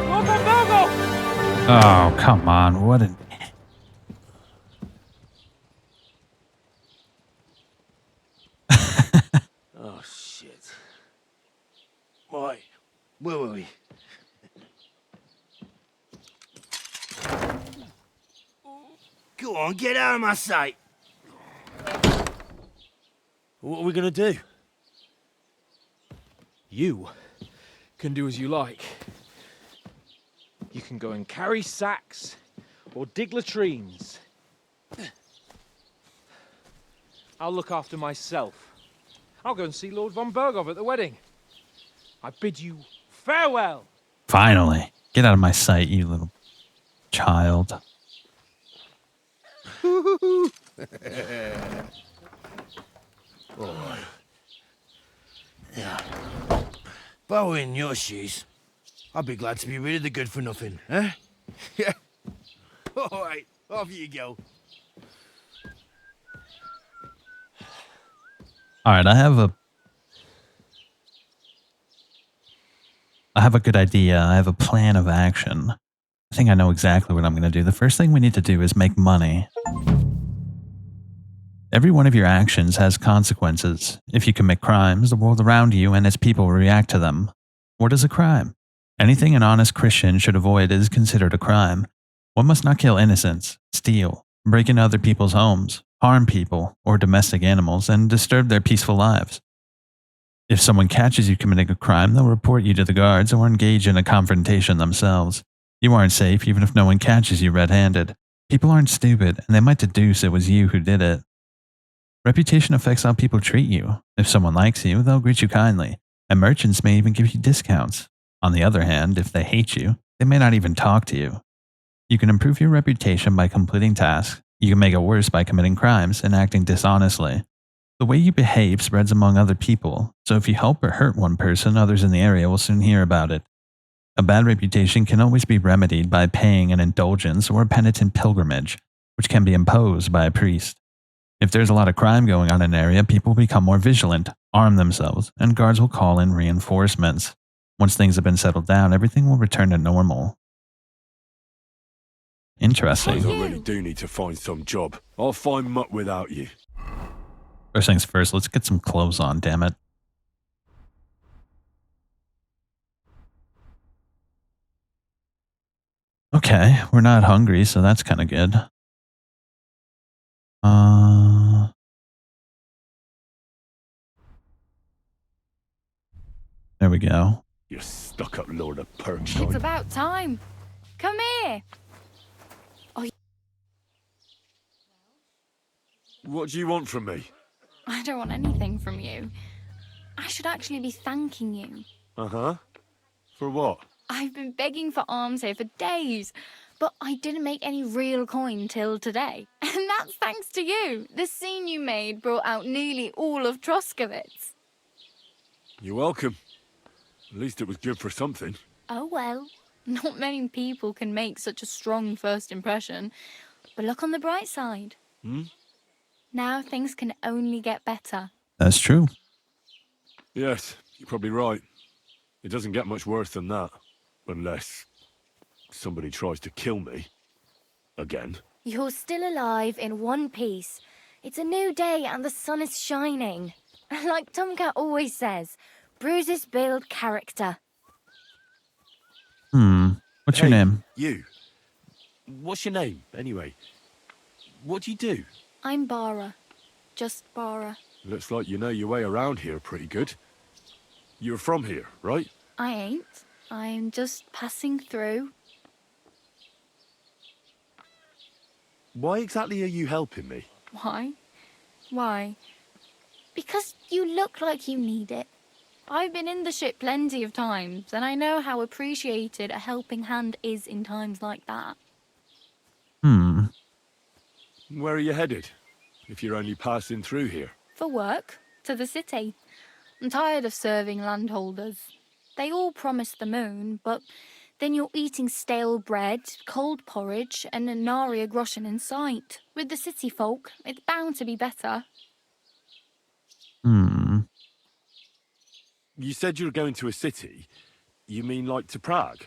Lord Von Virgo! Oh, come on. What an... Oh, shit. Right, where were we? Go on, get out of my sight. What are we gonna do? You can do as you like. You can go and carry sacks or dig latrines. I'll look after myself. I'll go and see Lord von Bergov at the wedding. I bid you farewell. Finally. Get out of my sight, you little child. Alright. Yeah. If I were in your shoes, I'd be glad to be rid of the good for nothing, eh? Yeah. Alright, off you go. Alright, I have a good idea. I have a plan of action. I think I know exactly what I'm going to do. The first thing we need to do is make money. Every one of your actions has consequences. If you commit crimes, the world around you and its people react to them. What is a crime? Anything an honest Christian should avoid is considered a crime. One must not kill innocents, steal, break into other people's homes, harm people or domestic animals, and disturb their peaceful lives. If someone catches you committing a crime, they'll report you to the guards or engage in a confrontation themselves. You aren't safe even if no one catches you red-handed. People aren't stupid, and they might deduce it was you who did it. Reputation affects how people treat you. If someone likes you, they'll greet you kindly, and merchants may even give you discounts. On the other hand, if they hate you, they may not even talk to you. You can improve your reputation by completing tasks. You can make it worse by committing crimes and acting dishonestly. The way you behave spreads among other people, so if you help or hurt one person, others in the area will soon hear about it. A bad reputation can always be remedied by paying an indulgence or a penitent pilgrimage, which can be imposed by a priest. If there's a lot of crime going on in an area, people will become more vigilant, arm themselves, and guards will call in reinforcements. Once things have been settled down, everything will return to normal. Interesting. I really do need to find some job. I'll find mutt without you. First things first, let's get some clothes on, damn it. Okay, we're not hungry, so that's kind of good. There we go. You stuck-up lord of It's Perkstein. about time. Come here. Oh, What do you want from me? I don't want anything from you. I should actually be thanking you. Uh-huh. For what? I've been begging for alms here for days, but I didn't make any real coin till today. And that's thanks to you. The scene you made brought out nearly all of Troskowitz. You're welcome. At least it was good for something. Oh well, not many people can make such a strong first impression. But look on the bright side. Now things can only get better. That's true. Yes, you're probably right. It doesn't get much worse than that. Unless somebody tries to kill me. Again. You're still alive in one piece. It's a new day and the sun is shining. Like Tomcat always says, bruises build character. What's your name? You. What's your name, anyway? What do you do? I'm Bara. Just Bara. Looks like you know your way around here pretty good. You're from here, right? I ain't. I'm just passing through. Why exactly are you helping me? Why? Why? Because you look like you need it. I've been in the ship plenty of times, and I know how appreciated a helping hand is in times like that. Hmm. Where are you headed? If you're only passing through here. For work, to the city. I'm tired of serving landholders. They all promise the moon, but then you're eating stale bread, cold porridge, and a nary a groschen in sight. With the city folk, it's bound to be better. Hmm. You said you're going to a city. You mean like to Prague?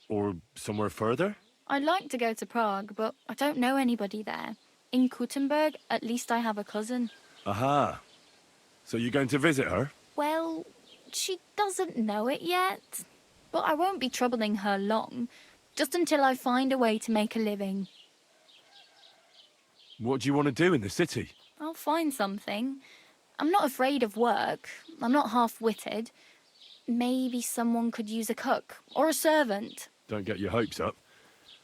Or somewhere further? I'd like to go to Prague, but I don't know anybody there. In Kuttenberg, at least I have a cousin. Aha. So you're going to visit her? Well, she doesn't know it yet. But I won't be troubling her long, just until I find a way to make a living. What do you want to do in the city? I'll find something. I'm not afraid of work. I'm not half-witted. Maybe someone could use a cook or a servant. Don't get your hopes up.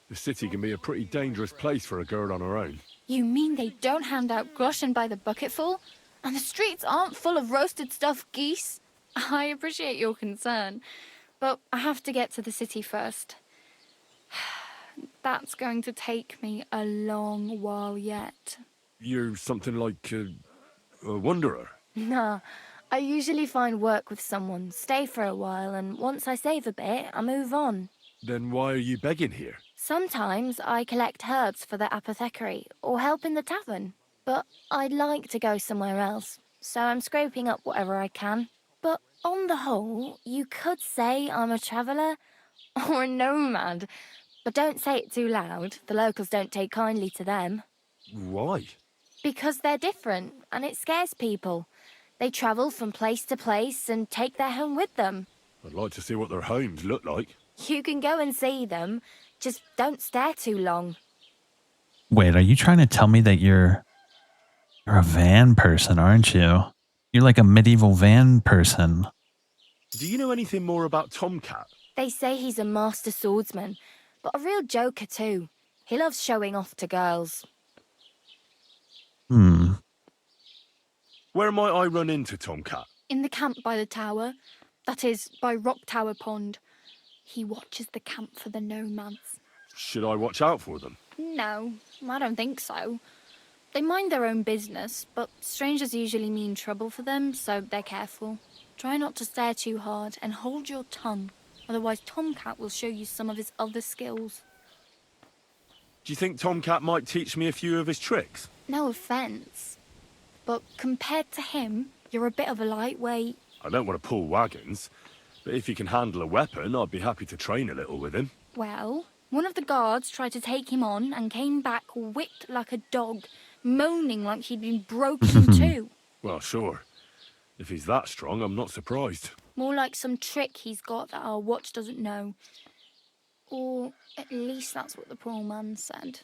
The city can be a pretty dangerous place for a girl on her own. You mean they don't hand out groschen by the bucketful? And the streets aren't full of roasted stuffed geese? I appreciate your concern, but I have to get to the city first. That's going to take me a long while yet. You're something like a wanderer? Nah, I usually find work with someone, stay for a while, and once I save a bit, I move on. Then why are you begging here? Sometimes I collect herbs for the apothecary or help in the tavern. But I'd like to go somewhere else, so I'm scraping up whatever I can. But on the whole, you could say I'm a traveller or a nomad. But don't say it too loud. The locals don't take kindly to them. Why? Because they're different, and it scares people. They travel from place to place and take their home with them. I'd like to see what their homes look like. You can go and see them, just don't stare too long. Wait, are you trying to tell me that you're a van person, aren't you? You're like a medieval van person. Do you know anything more about Tomcat? They say he's a master swordsman, but a real joker too. He loves showing off to girls. Hmm. Where might I run into Tomcat? In the camp by the tower. That is, by Rock Tower Pond. He watches the camp for the nomads. Should I watch out for them? No, I don't think so. They mind their own business, but strangers usually mean trouble for them, so they're careful. Try not to stare too hard and hold your tongue, otherwise Tomcat will show you some of his other skills. Do you think Tomcat might teach me a few of his tricks? No offence, but compared to him, you're a bit of a lightweight. I don't want to pull wagons, but if he can handle a weapon, I'd be happy to train a little with him. Well, one of the guards tried to take him on and came back whipped like a dog, moaning like he'd been broken in two. Well, sure. If he's that strong, I'm not surprised. More like some trick he's got that our watch doesn't know. Or at least that's what the poor man said.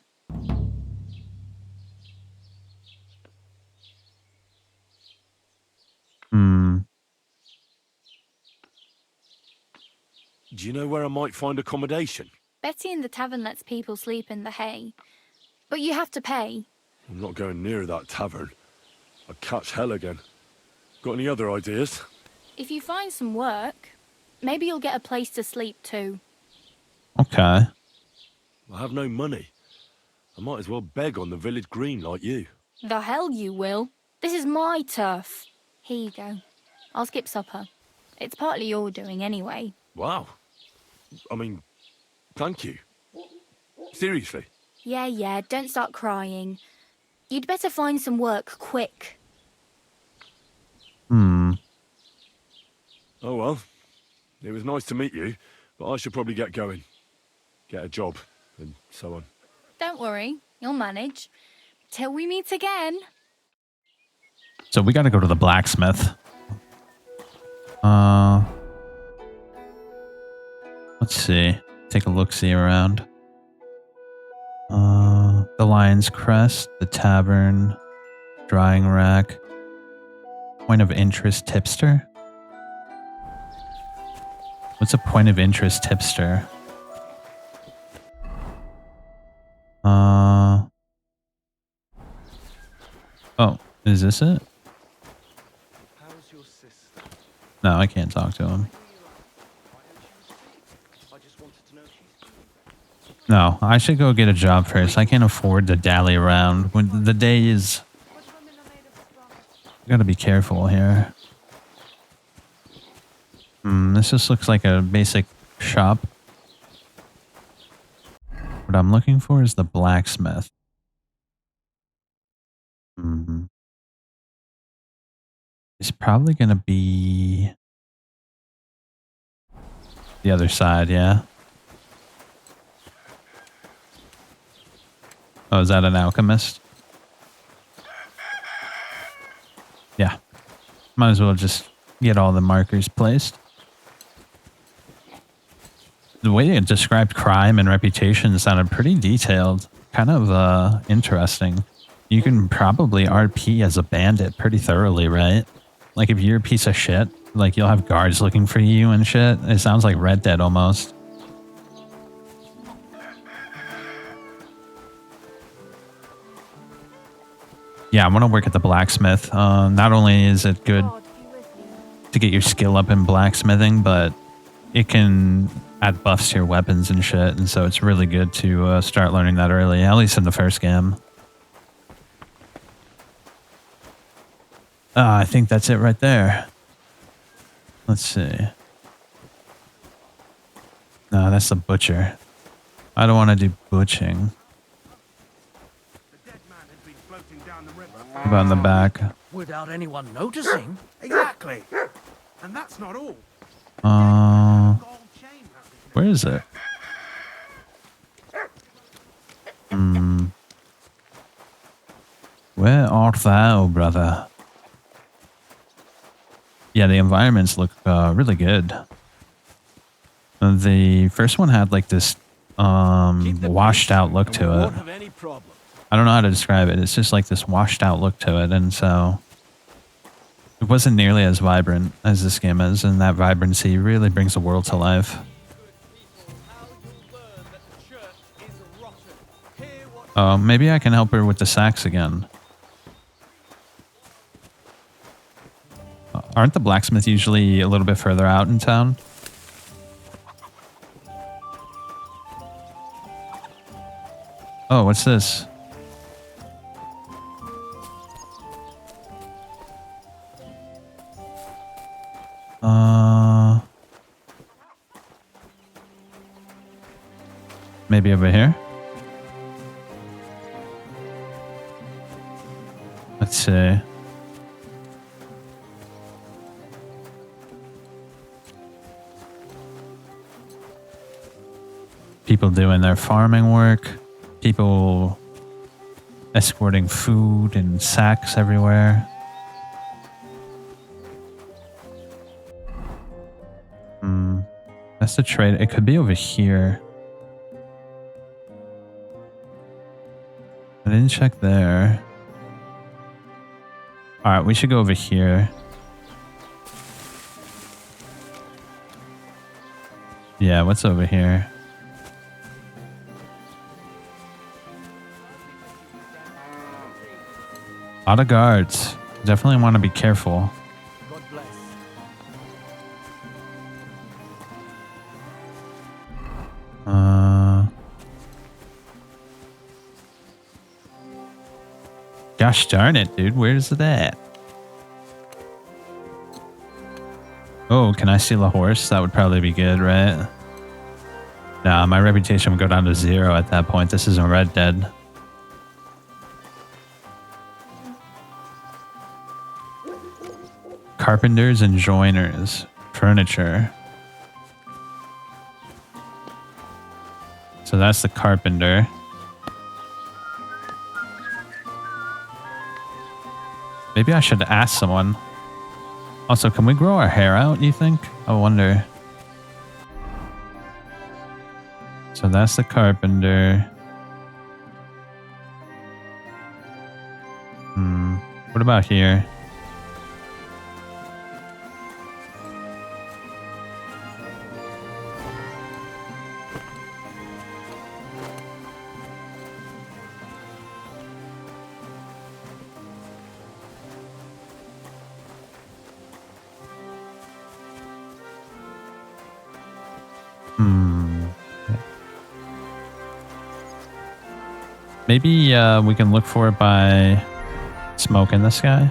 Hmm. Do you know where I might find accommodation? Betty in the tavern lets people sleep in the hay. But you have to pay. I'm not going near that tavern. I'd catch hell again. Got any other ideas? If you find some work, maybe you'll get a place to sleep too. Okay. I have no money. I might as well beg on the village green like you. The hell you will. This is my turf. Here you go. I'll skip supper. It's partly your doing anyway. Wow. I mean, thank you. Seriously. Yeah, don't start crying. You'd better find some work quick. Hmm. Oh well. It was nice to meet you, but I should probably get going. Get a job, and so on. Don't worry, you'll manage. Till we meet again. So we got to go to the blacksmith. Let's see. Take a look-see around. The Lion's Crest, the Tavern, Drying Rack. Point of interest tipster? What's a point of interest tipster? Oh, is this it? No, I can't talk to him. No, I should go get a job first. I can't afford to dally around. When the day is... Gotta be careful here. This just looks like a basic shop. What I'm looking for is the blacksmith. It's probably gonna be the other side, yeah. Oh, is that an alchemist? Yeah. Might as well just get all the markers placed. The way it described crime and reputation sounded pretty detailed. Kind of interesting. You can probably RP as a bandit pretty thoroughly, right? Like if you're a piece of shit, like you'll have guards looking for you and shit. It sounds like Red Dead almost. Yeah, I want to work at the blacksmith. Not only is it good to get your skill up in blacksmithing, but it can add buffs to your weapons and shit. And so it's really good to start learning that early, at least in the first game. I think that's it right there. Let's see. No, that's the butcher. I don't want to do butching. What about in the back? Without anyone noticing. Exactly. And that's not all. Where is it? Where art thou, brother? Yeah, the environments look really good. The first one had like this washed out look to it. I don't know how to describe it. It's just like this washed out look to it, and so it wasn't nearly as vibrant as this game is, and that vibrancy really brings the world to life. Oh, maybe I can help her with the sacks again. Aren't the blacksmith usually a little bit further out in town? Oh, what's this? Maybe over here? Let's see. People doing their farming work. People escorting food in sacks everywhere. That's the trade. It could be over here. I didn't check there. Alright, we should go over here. Yeah, what's over here? A lot of guards. Definitely want to be careful. Gosh darn it, dude. Where's it at? Oh, can I steal a horse? That would probably be good, right? Nah, my reputation would go down to 0 at that point. This isn't Red Dead. Carpenters and joiners. Furniture. So that's the carpenter. Maybe I should ask someone. Also, can we grow our hair out, you think? I wonder. So that's the carpenter. What about here? Maybe we can look for it by smoking this guy.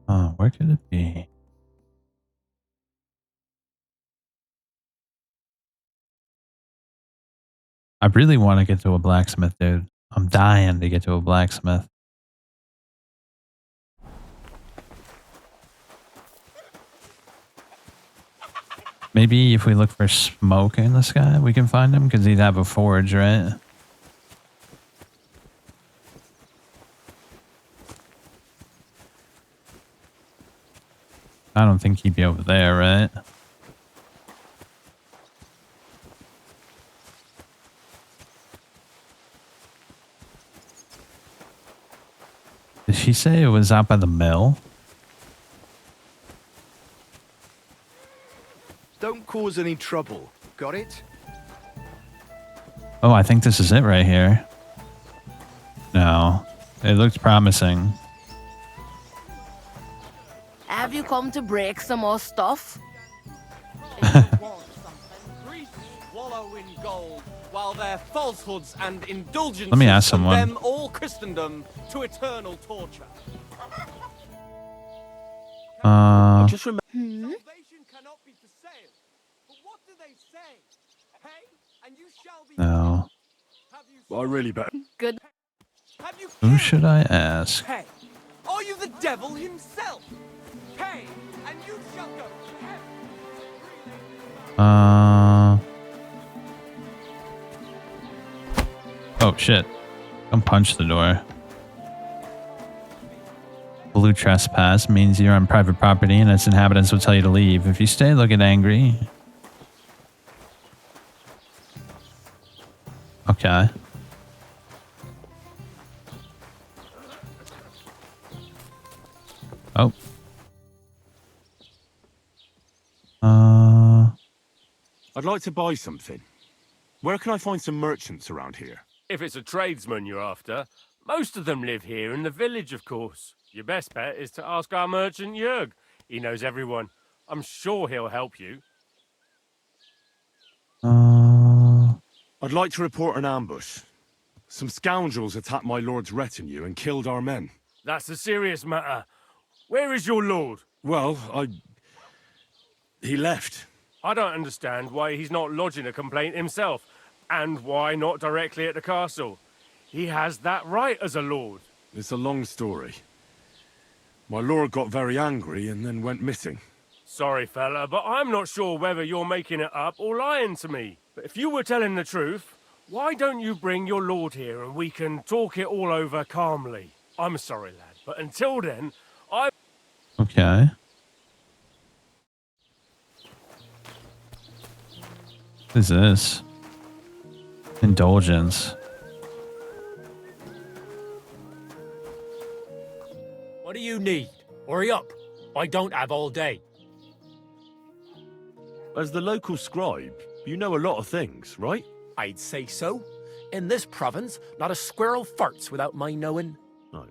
Oh, where could it be? I really want to get to a blacksmith, dude. I'm dying to get to a blacksmith. Maybe if we look for smoke in this guy, we can find him because he'd have a forge, right? I don't think he'd be over there, right? Did she say it was out by the mill? Don't cause any trouble. Got it? Oh, I think this is it right here. No, it looks promising. Have you come to break some more stuff? Wallow in gold, while their falsehoods and indulgences Let me ask someone. condemn all Christendom to eternal torture. Just remember. Salvation cannot be for sale. But what do they say? Pay, and you shall be. No. I really better. Good. Who should I ask? Pay. Are you the devil himself? Pay, and you shall go to heaven. Oh shit. Don't punch the door. Blue trespass means you're on private property and its inhabitants will tell you to leave. If you stay, they'll get angry. Okay. Oh. I'd like to buy something. Where can I find some merchants around here? If it's a tradesman you're after, most of them live here in the village, of course. Your best bet is to ask our merchant Jörg. He knows everyone. I'm sure he'll help you. I'd like to report an ambush. Some scoundrels attacked my lord's retinue and killed our men. That's a serious matter. Where is your lord? Well, he left. I don't understand why he's not lodging a complaint himself, and why not directly at the castle. He has that right as a lord. It's a long story. My lord got very angry and then went missing. Sorry, fella, but I'm not sure whether you're making it up or lying to me. But if you were telling the truth, why don't you bring your lord here and we can talk it all over calmly? I'm sorry, lad, but until then, Okay. What is this? Indulgence. What do you need? Hurry up. I don't have all day. As the local scribe, you know a lot of things, right? I'd say so. In this province, not a squirrel farts without my knowing. Right.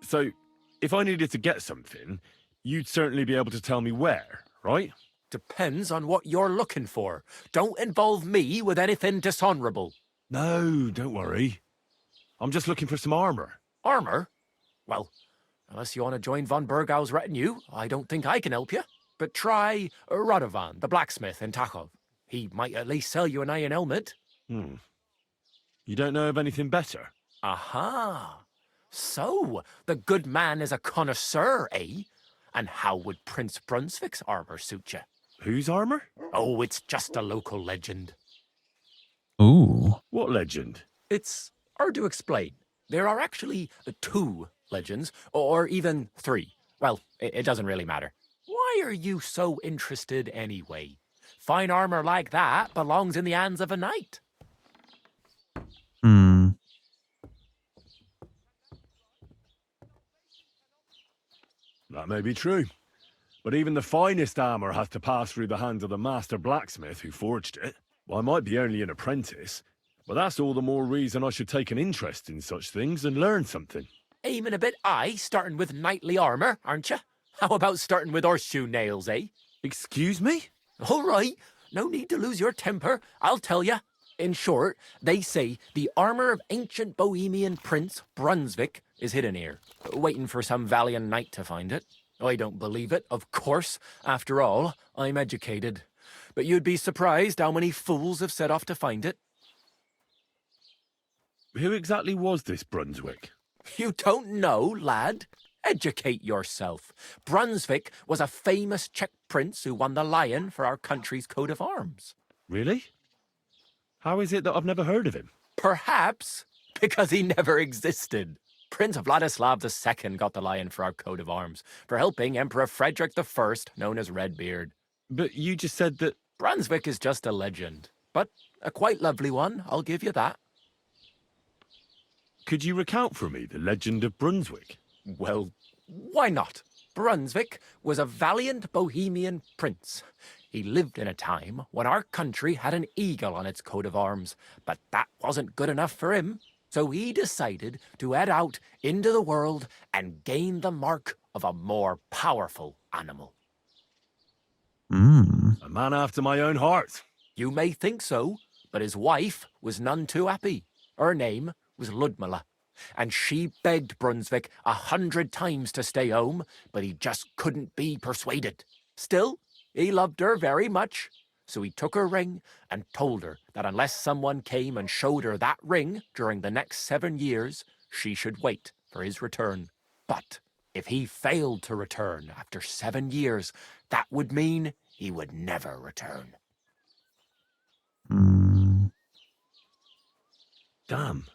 So, if I needed to get something, you'd certainly be able to tell me where, right? Depends on what you're looking for. Don't involve me with anything dishonorable. No, don't worry. I'm just looking for some armor. Armor? Well, unless you want to join von Burgau's retinue, I don't think I can help you. But try Radovan, the blacksmith in Tachov. He might at least sell you an iron helmet. You don't know of anything better? Aha! So, the good man is a connoisseur, eh? And how would Prince Brunswick's armor suit you? Whose armor? Oh, it's just a local legend. Ooh. What legend? It's hard to explain. There are actually 2 legends, or even 3. Well, it doesn't really matter. Why are you so interested anyway? Fine armor like that belongs in the hands of a knight. Hmm. That may be true. But even the finest armor has to pass through the hands of the master blacksmith who forged it. Well, I might be only an apprentice, but that's all the more reason I should take an interest in such things and learn something. Aiming a bit high, starting with knightly armor, aren't you? How about starting with horseshoe nails, eh? Excuse me? All right, no need to lose your temper, I'll tell you. In short, they say the armor of ancient Bohemian Prince Brunswick is hidden here, waiting for some valiant knight to find it. I don't believe it, of course. After all, I'm educated. But you'd be surprised how many fools have set off to find it. Who exactly was this Brunswick? You don't know, lad? Educate yourself. Brunswick was a famous Czech prince who won the lion for our country's coat of arms. Really? How is it that I've never heard of him? Perhaps because he never existed. Prince Vladislav II got the lion for our coat of arms for helping Emperor Frederick I, known as Redbeard. But you just said that... Brunswick is just a legend, but a quite lovely one, I'll give you that. Could you recount for me the legend of Brunswick? Well, why not? Brunswick was a valiant Bohemian prince. He lived in a time when our country had an eagle on its coat of arms, but that wasn't good enough for him. So he decided to head out into the world and gain the mark of a more powerful animal. A man after my own heart. You may think so, but his wife was none too happy. Her name was Ludmilla, and she begged Brunswick 100 times to stay home, but he just couldn't be persuaded. Still, he loved her very much. So he took her ring and told her that unless someone came and showed her that ring during the next 7 years, she should wait for his return. But if he failed to return after 7 years, that would mean he would never return. Damn.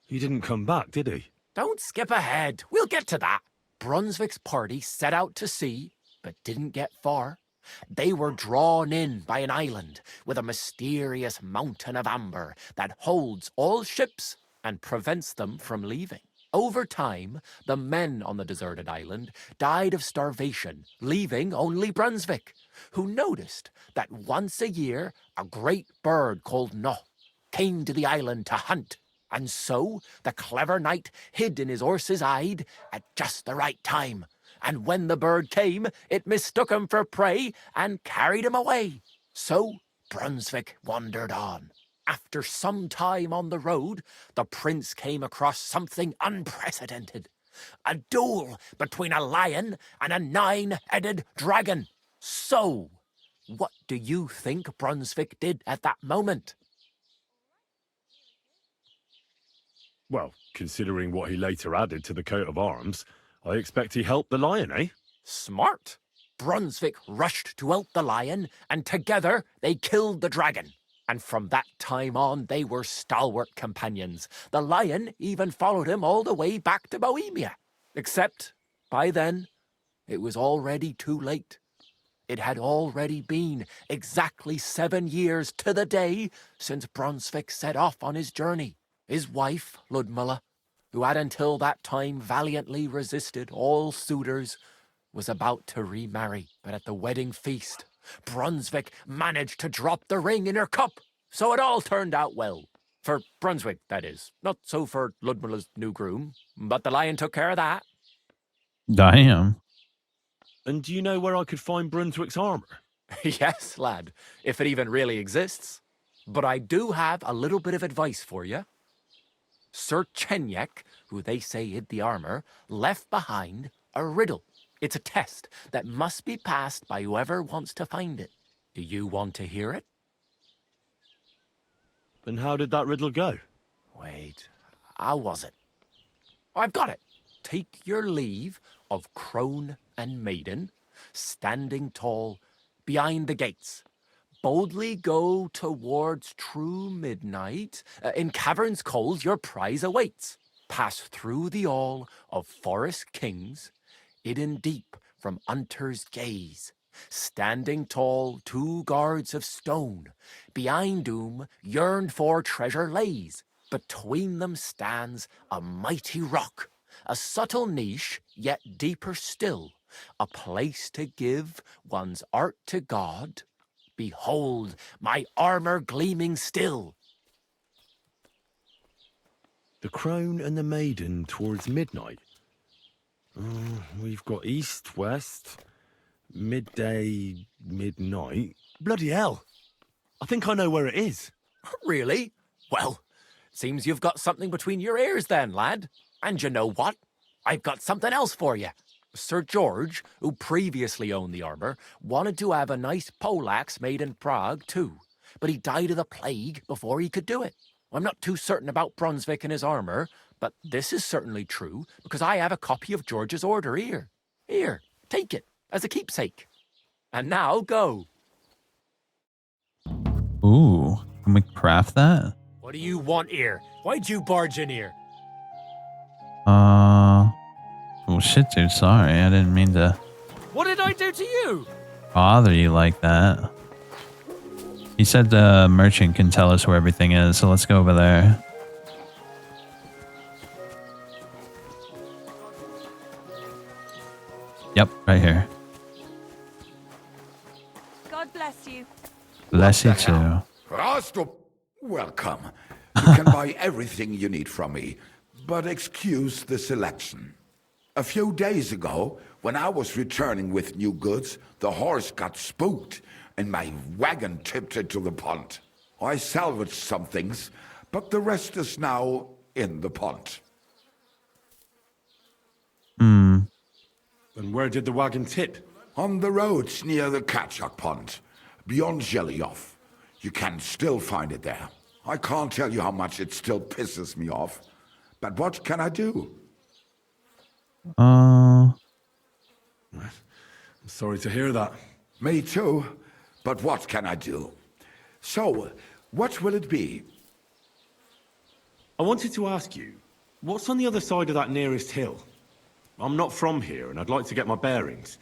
He didn't come back, did he? Don't skip ahead. We'll get to that. Brunswick's party set out to sea, but didn't get far. They were drawn in by an island with a mysterious mountain of amber that holds all ships and prevents them from leaving. Over time, the men on the deserted island died of starvation, leaving only Brunswick, who noticed that once a year a great bird called No came to the island to hunt. And so the clever knight hid in his horse's hide at just the right time. And when the bird came, it mistook him for prey and carried him away. So Brunswick wandered on. After some time on the road, the prince came across something unprecedented. A duel between a lion and a 9-headed dragon. So, what do you think Brunswick did at that moment? Well, considering what he later added to the coat of arms, I expect he helped the lion, eh? Smart. Brunswick rushed to help the lion, and together they killed the dragon. And from that time on, they were stalwart companions. The lion even followed him all the way back to Bohemia. Except, by then, it was already too late. It had already been exactly 7 years to the day since Brunswick set off on his journey. His wife, Ludmilla, who had until that time valiantly resisted all suitors, was about to remarry. But at the wedding feast, Brunswick managed to drop the ring in her cup, so it all turned out well. For Brunswick, that is. Not so for Ludmilla's new groom, but the lion took care of that. Damn. And do you know where I could find Brunswick's armor? Yes, lad, if it even really exists. But I do have a little bit of advice for you. Sir Chenyek, who they say hid the armor, left behind a riddle. It's a test that must be passed by whoever wants to find it. Do you want to hear it? And how did that riddle go? Wait, how was it? I've got it. Take your leave of crone and maiden, standing tall behind the gates. Boldly go towards true midnight. In caverns cold your prize awaits. Pass through the hall of forest kings. hidden deep from hunter's gaze. Standing tall, 2 guards of stone. Behind whom yearned for treasure lays. Between them stands a mighty rock, a subtle niche, yet deeper still, a place to give one's art to God. Behold, my armor gleaming still. The Crone and the Maiden towards midnight. We've got east, west, midday, midnight. Bloody hell! I think I know where it is. Really? Well, seems you've got something between your ears then, lad. And you know what? I've got something else for you. Sir George, who previously owned the armor, wanted to have a nice poleaxe made in Prague too, but he died of the plague before he could do it. I'm not too certain about Brunswick and his armor, but this is certainly true because I have a copy of George's order here. Here, take it as a keepsake. And now go. Ooh, can we craft that? What do you want here? Why'd you barge in here? Oh shit, dude, sorry. I didn't mean to What did I do to you? bother you like that. He said the merchant can tell us where everything is, so let's go over there. Yep, right here. God bless you. Bless you too. Rasto, welcome. You can buy everything you need from me, but excuse the selection. A few days ago, when I was returning with new goods, the horse got spooked and my wagon tipped into the pond. I salvaged some things, but the rest is now in the pond. And where did the wagon tip? On the roads near the Katchak Pond, beyond Jelioff. You can still find it there. I can't tell you how much it still pisses me off, but what can I do? I'm sorry to hear that. Me too, but what can I do? So, what will it be? I wanted to ask you, what's on the other side of that nearest hill? I'm not from here, and I'd like to get my bearings.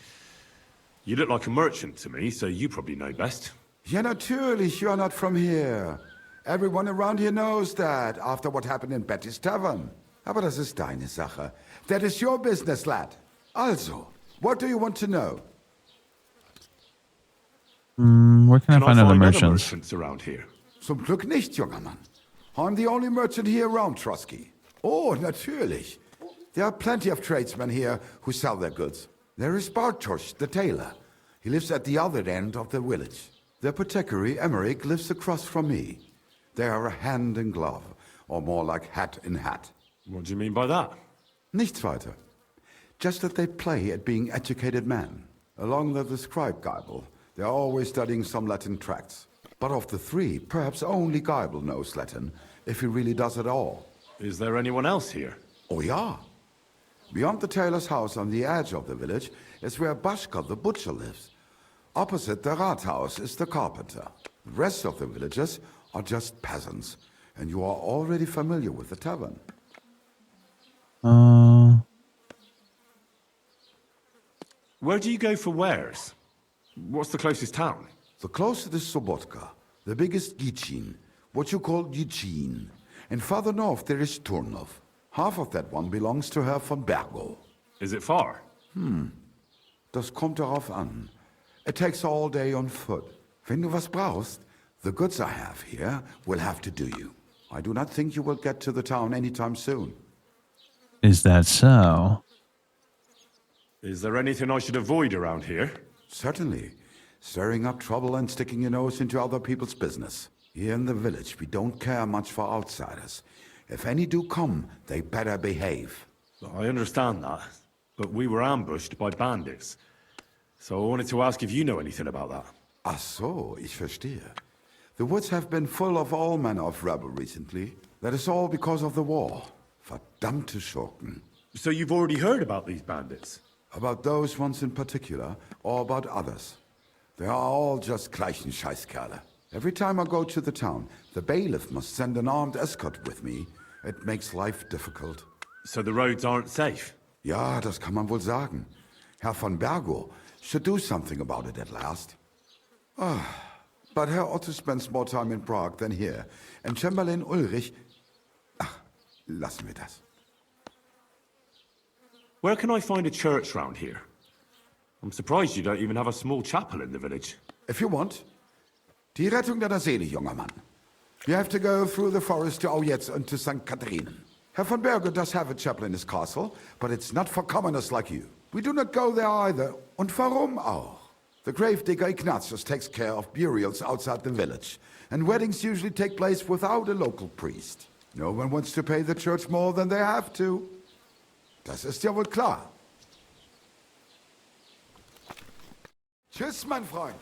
You look like a merchant to me, so you probably know best. Ja, natürlich, you're not from here. Everyone around here knows that, after what happened in Betty's Tavern. Aber das ist deine Sache. That is your business, lad. Also, what do you want to know? Where can I find other other merchants? merchants around here? Zum Glück nicht, junger Mann. I'm the only merchant here around, Trusky. Oh, natürlich. There are plenty of tradesmen here who sell their goods. There is Bartosz, the tailor. He lives at the other end of the village. The apothecary, Emmerich, lives across from me. They are a hand in glove, or more like hat in hat. What do you mean by that? Nichts weiter. Just that they play at being educated men. Along with the scribe Geibel, they are always studying some Latin tracts. But of the three, perhaps only Geibel knows Latin, if he really does at all. Is there anyone else here? Oh ja. Beyond the tailor's house on the edge of the village is where Bashka the butcher lives. Opposite the Rathaus is the carpenter. The rest of the villagers are just peasants, and you are already familiar with the tavern. Where do you go for wares? What's the closest town? The closest is Sobotka, the biggest Gichin, what you call Gichin. And farther north there is Turnov. Half of that one belongs to Herr von Bergo. Is it far? Das kommt darauf an. It takes all day on foot. Wenn du was brauchst, the goods I have here will have to do you. I do not think you will get to the town anytime soon. Is that so? Is there anything I should avoid around here? Certainly. Stirring up trouble and sticking your nose into other people's business. Here in the village, we don't care much for outsiders. If any do come, they better behave. I understand that, but we were ambushed by bandits. So I wanted to ask if you know anything about that. Ach so, ich verstehe. The woods have been full of all manner of rebel recently. That is all because of the war. Verdammte Schurken. So you've already heard about these bandits? About those ones in particular, or about others. They are all just gleichen Scheißkerle. Every time I go to the town, the bailiff must send an armed escort with me. It makes life difficult. So the roads aren't safe? Ja, das kann man wohl sagen. Herr von Bergo should do something about it at last. But Herr Otto spends more time in Prague than here, and Chamberlain Ulrich... Ach, lassen wir das. Where can I find a church round here? I'm surprised you don't even have a small chapel in the village. If you want. Die Rettung deiner Seele, junger Mann. You have to go through the forest to Aujetz and to St. Catherine. Herr von Berge does have a chapel in his castle, but it's not for commoners like you. We do not go there either. Und warum auch? The gravedigger Ignatius takes care of burials outside the village, and weddings usually take place without a local priest. No one wants to pay the church more than they have to. Das ist ja wohl klar. Tschüss, mein Freund.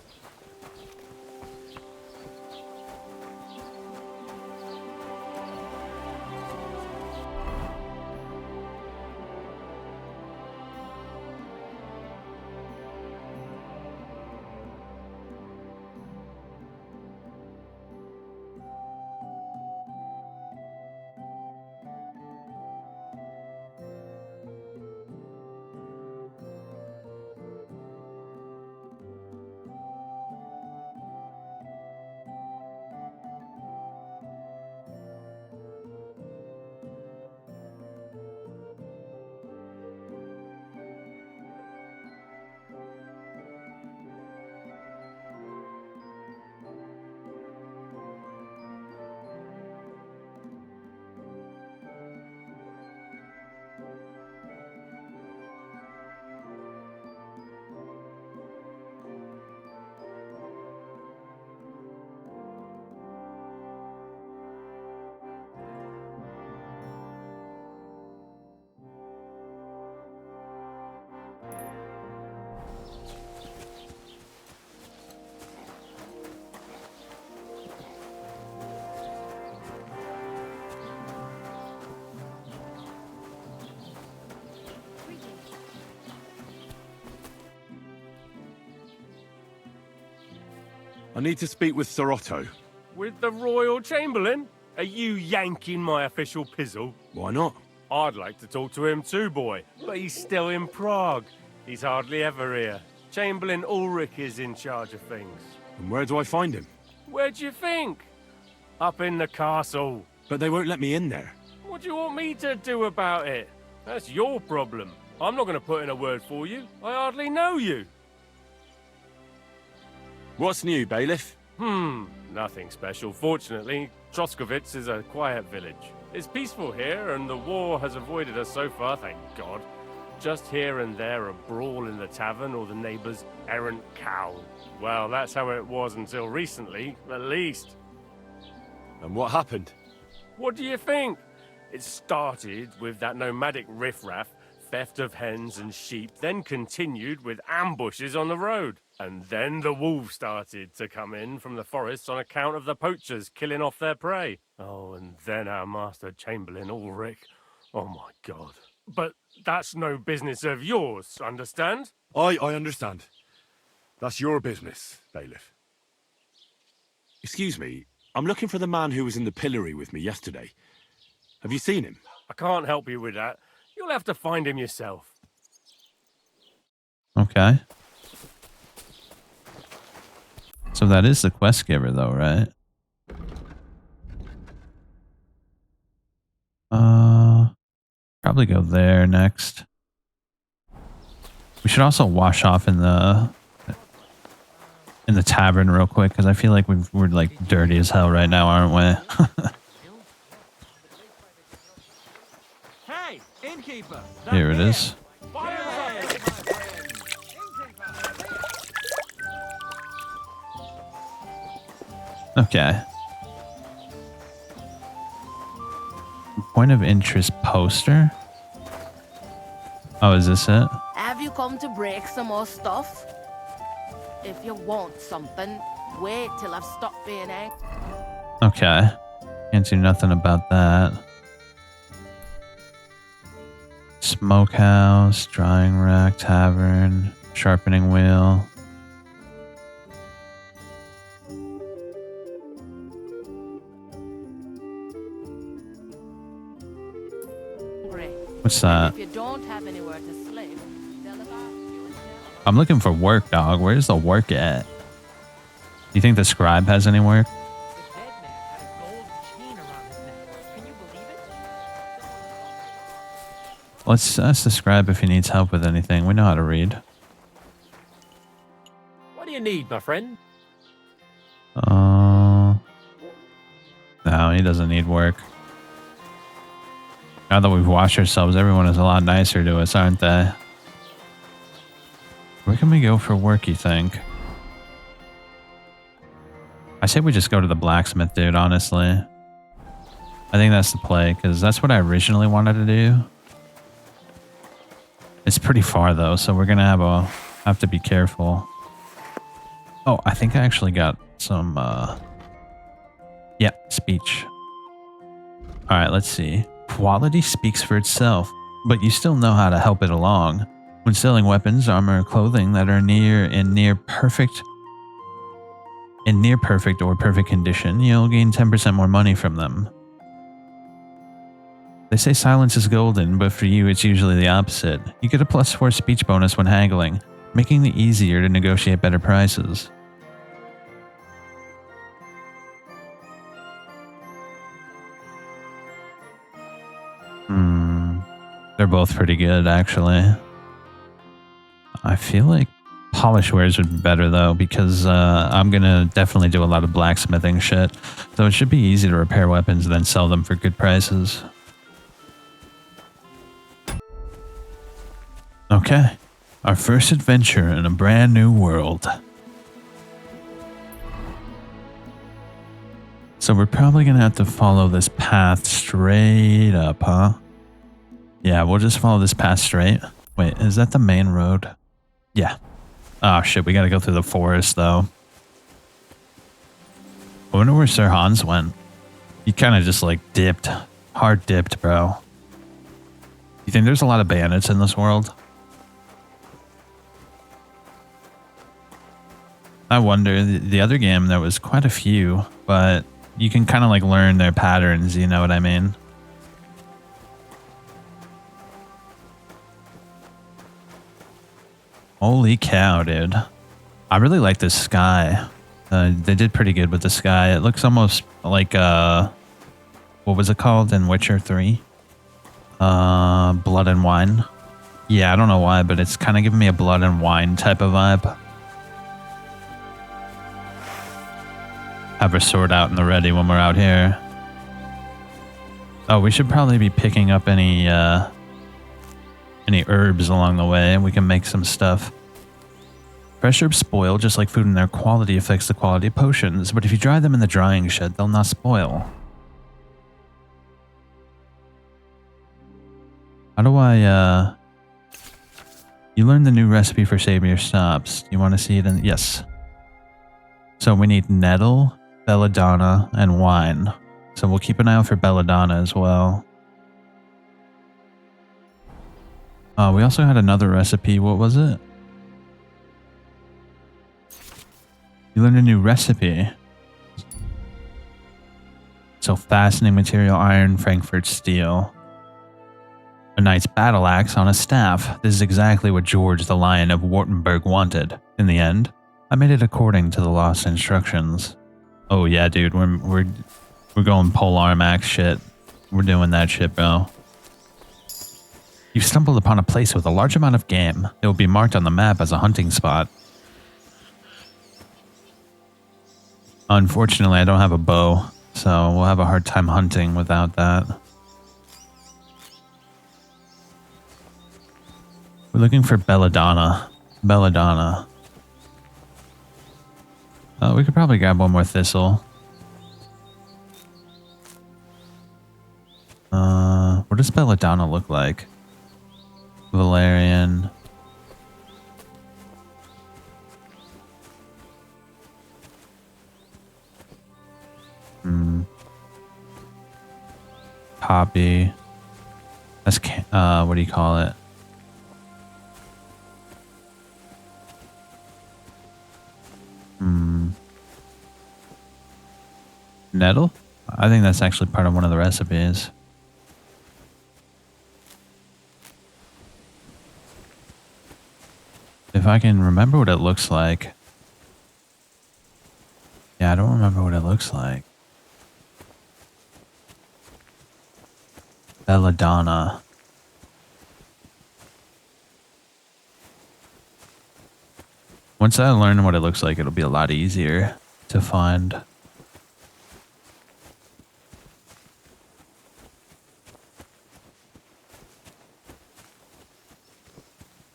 I need to speak with Sir Otto. With the Royal Chamberlain? Are you yanking my official pizzle? Why not? I'd like to talk to him too, boy. But he's still in Prague. He's hardly ever here. Chamberlain Ulrich is in charge of things. And where do I find him? Where do you think? Up in the castle. But they won't let me in there. What do you want me to do about it? That's your problem. I'm not going to put in a word for you. I hardly know you. What's new, bailiff? Nothing special. Fortunately, Troskowitz is a quiet village. It's peaceful here, and the war has avoided us so far, thank God. Just here and there a brawl in the tavern or the neighbour's errant cow. Well, that's how it was until recently, at least. And what happened? What do you think? It started with that nomadic riffraff, theft of hens and sheep, then continued with ambushes on the road. And then the wolves started to come in from the forests on account of the poachers killing off their prey. Oh, and then our master Chamberlain Ulrich. Oh my God. But that's no business of yours, understand? I understand. That's your business, bailiff. Excuse me, I'm looking for the man who was in the pillory with me yesterday. Have you seen him? I can't help you with that. You'll have to find him yourself. Okay. So that is the quest giver, though, right? Probably go there next. We should also wash off in the tavern real quick, because I feel like we're like dirty as hell right now, aren't we? Hey, innkeeper. Here it is. Okay. Point of interest poster? Oh, is this it? Have you come to break some more stuff? If you want something, wait till I've stopped being angry. Okay. Can't do nothing about that. Smokehouse, drying rack, tavern, sharpening wheel. What's that? If you don't have anywhere to sleep, they'll have asked you. I'm looking for work, dog. Where's the work at? You think the scribe has any work? Let's ask the scribe if he needs help with anything. We know how to read. What do you need, my friend? No, he doesn't need work. Now that we've washed ourselves, everyone is a lot nicer to us, aren't they? Where can we go for work, you think? I say we just go to the blacksmith, dude, honestly. I think that's the play, because that's what I originally wanted to do. It's pretty far, though, so we're going to have to be careful. Oh, I think I actually got some, yeah, speech. All right, let's see. Quality speaks for itself, but you still know how to help it along. When selling weapons, armor, or clothing that are near perfect or perfect condition, you'll gain 10% more money from them. They say silence is golden, but for you it's usually the opposite. You get a +4 speech bonus when haggling, making it easier to negotiate better prices. They're both pretty good, actually. I feel like polish wares would be better, though, because I'm going to definitely do a lot of blacksmithing shit. So it should be easy to repair weapons and then sell them for good prices. Okay. Our first adventure in a brand new world. So we're probably going to have to follow this path straight up, huh? Yeah, we'll just follow this path straight. Wait, is that the main road? Yeah. Oh shit, we gotta go through the forest though. I wonder where Sir Hans went. He kind of just like dipped. Hard dipped, bro. You think there's a lot of bandits in this world? I wonder. The other game, there was quite a few, but you can kind of like learn their patterns, you know what I mean? Holy cow, dude. I really like this sky. They did pretty good with the sky. It looks almost like, what was it called in Witcher 3? Blood and Wine. Yeah, I don't know why, but it's kind of giving me a Blood and Wine type of vibe. Have our sword out and the ready when we're out here. Oh, we should probably be picking up any herbs along the way, and we can make some stuff. Fresh herbs spoil, just like food, and their quality affects the quality of potions, but if you dry them in the drying shed, they'll not spoil. How do I, You learned the new recipe for Savior Stops. Do you want to see it in... Yes. So we need nettle, belladonna, and wine. So we'll keep an eye out for belladonna as well. We also had another recipe. What was it? You learned a new recipe. So fastening material, iron, Frankfurt steel. A knight's battle axe on a staff. This is exactly what George the Lion of Wartenberg wanted. In the end, I made it according to the lost instructions. Oh yeah, dude, we're going polearm axe shit. We're doing that shit, bro. You've stumbled upon a place with a large amount of game. It will be marked on the map as a hunting spot. Unfortunately, I don't have a bow, so we'll have a hard time hunting without that. We're looking for belladonna. Belladonna. We could probably grab one more thistle. What does belladonna look like? Valerian. Poppy. That's what do you call it? Nettle? I think that's actually part of one of the recipes. if I can remember what it looks like. Yeah, I don't remember what it looks like. Belladonna. Once I learn what it looks like, it'll be a lot easier to find.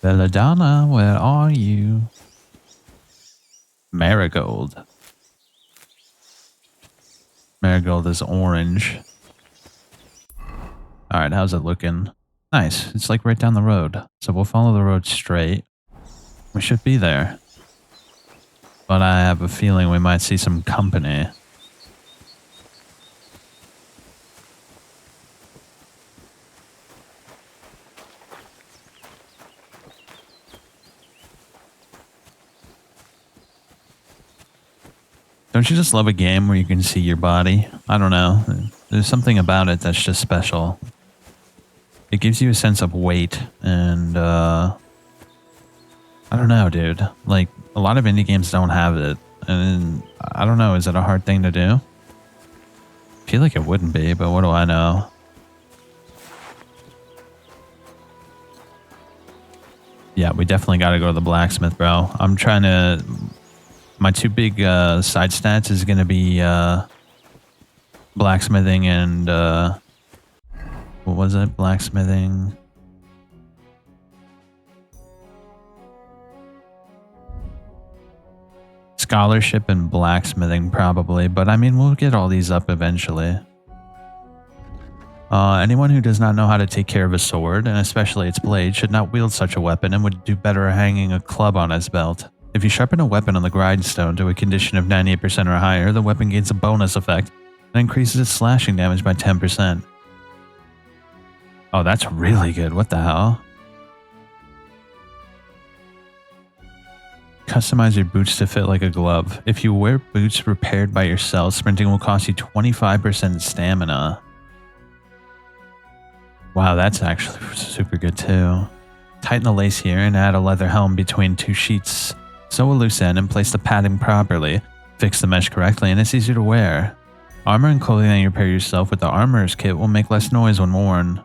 Belladonna, where are you? Marigold. Marigold is orange. Alright, how's it looking? Nice. It's like right down the road. So we'll follow the road straight. We should be there. But I have a feeling we might see some company. Don't you just love a game where you can see your body? I don't know. There's something about it that's just special. It gives you a sense of weight and, I don't know, dude. Like, a lot of indie games don't have it. And I don't know, is it a hard thing to do? I feel like it wouldn't be, but what do I know? Yeah, we definitely got to go to the blacksmith, bro. I'm trying to... My two big side stats is going to be blacksmithing and... what was it? Blacksmithing... Scholarship and blacksmithing, probably. But, I mean, we'll get all these up eventually. Anyone who does not know how to take care of a sword, and especially its blade, should not wield such a weapon and would do better hanging a club on his belt. If you sharpen a weapon on the grindstone to a condition of 98% or higher, the weapon gains a bonus effect and increases its slashing damage by 10%. Oh, that's really good. What the hell? Customize your boots to fit like a glove. If you wear boots repaired by yourself, sprinting will cost you 25% stamina. Wow, that's actually super good too. Tighten the lace here and add a leather helm between two sheets. Sew a loose end and place the padding properly. Fix the mesh correctly and it's easier to wear. Armor and clothing that you repair yourself with the armorer's kit will make less noise when worn.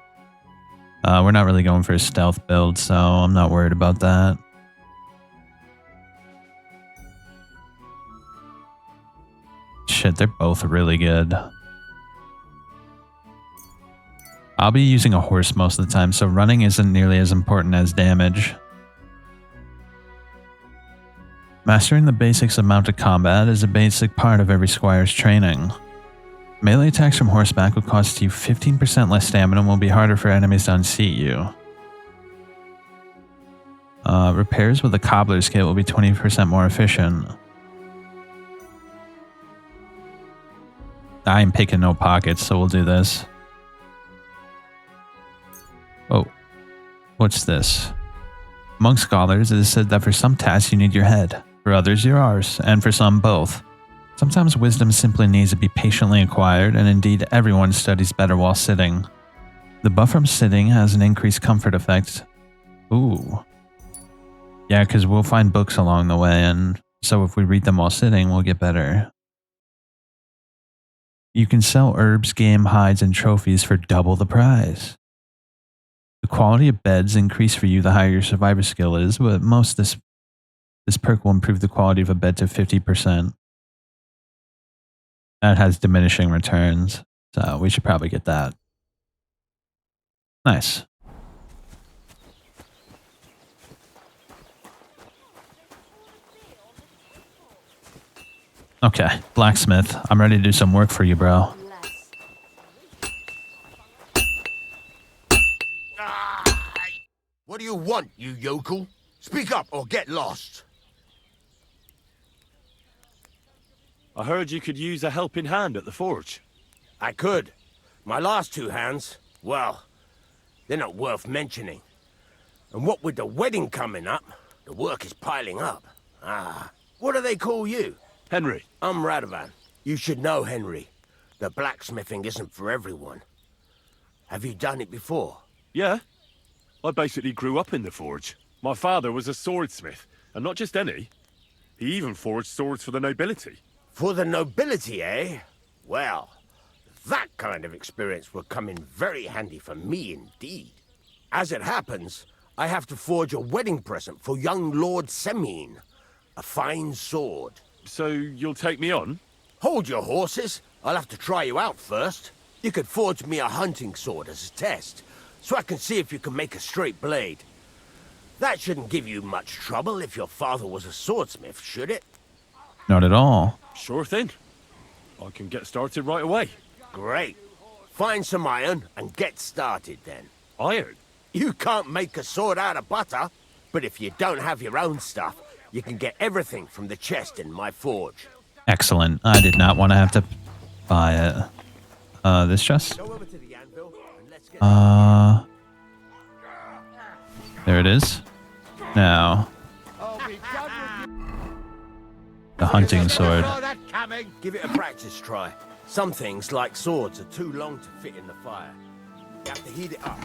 We're not really going for a stealth build, so I'm not worried about that. Shit, they're both really good. I'll be using a horse most of the time, so running isn't nearly as important as damage. Mastering the basics of mounted combat is a basic part of every squire's training. Melee attacks from horseback will cost you 15% less stamina and will be harder for enemies to unseat you. Repairs with a cobbler's kit will be 20% more efficient. I am picking no pockets, so we'll do this. Oh, what's this? Among scholars, it is said that for some tasks you need your head, for others your arse, and for some both. Sometimes wisdom simply needs to be patiently acquired, and indeed everyone studies better while sitting. The buff from sitting has an increased comfort effect. Ooh. Yeah, because we'll find books along the way, and so if we read them while sitting, we'll get better. You can sell herbs, game, hides, and trophies for double the price. The quality of beds increase for you the higher your survivor skill is, but most this perk will improve the quality of a bed to 50%. That has diminishing returns, so we should probably get that. Nice. Okay, blacksmith, I'm ready to do some work for you, bro. What do you want, you yokel? Speak up or get lost. I heard you could use a helping hand at the forge. I could. My last two hands, well, they're not worth mentioning. And what with the wedding coming up, the work is piling up. What do they call you? Henry. I'm Radovan. You should know, Henry. The blacksmithing isn't for everyone. Have you done it before? Yeah. I basically grew up in the forge. My father was a swordsmith, And not just any. He even forged swords for the nobility. For the nobility, eh? Well, that kind of experience will come in very handy for me indeed. As it happens, I have to forge a wedding present for young Lord Semine. A fine sword. So you'll take me on? Hold your horses. I'll have to try you out first. You could forge me a hunting sword as a test, so I can see if you can make a straight blade. That shouldn't give you much trouble if your father was a swordsmith, should it? Not at all. Sure thing. I can get started right away. Great. Find some iron and get started then. Iron? You can't make a sword out of butter, but if you don't have your own stuff, you can get everything from the chest in my forge. Excellent. I did not want to have to buy it. This chest? There it is. Now, the hunting sword. Give it a practice try. Some things, like swords, are too long to fit in the fire. You have to heat it up.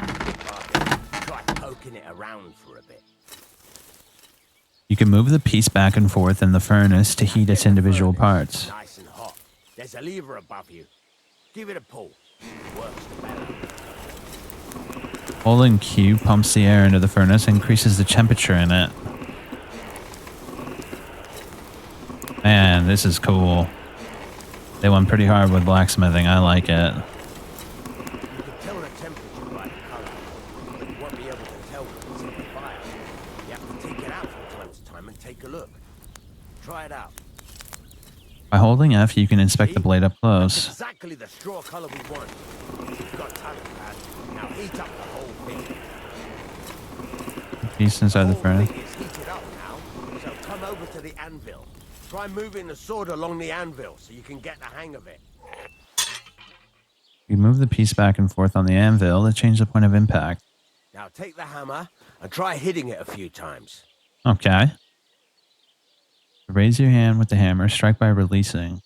Try poking it around for a bit. You can move the piece back and forth in the furnace to heat its individual parts. Nice and hot. There's a lever above you. Give it a pull. Works better. Holding Q pumps the air into the furnace and increases the temperature in it. Man, this is cool. They went pretty hard with blacksmithing. I like it. You can tell the temperature by the color, but you won't be able to tell when it's in the fire. You have to take it out from time to time and take a look. Try it out. By holding F, you can inspect the blade up close. Exactly the straw color we want. You've got talent, lad. Now heat up the whole thing. Piece inside the furnace. It's heated up now, so come over to the anvil. Try moving the sword along the anvil so you can get the hang of it. You move the piece back and forth on the anvil to change the point of impact. Now take the hammer and try hitting it a few times. Okay. Raise your hand with the hammer, strike by releasing.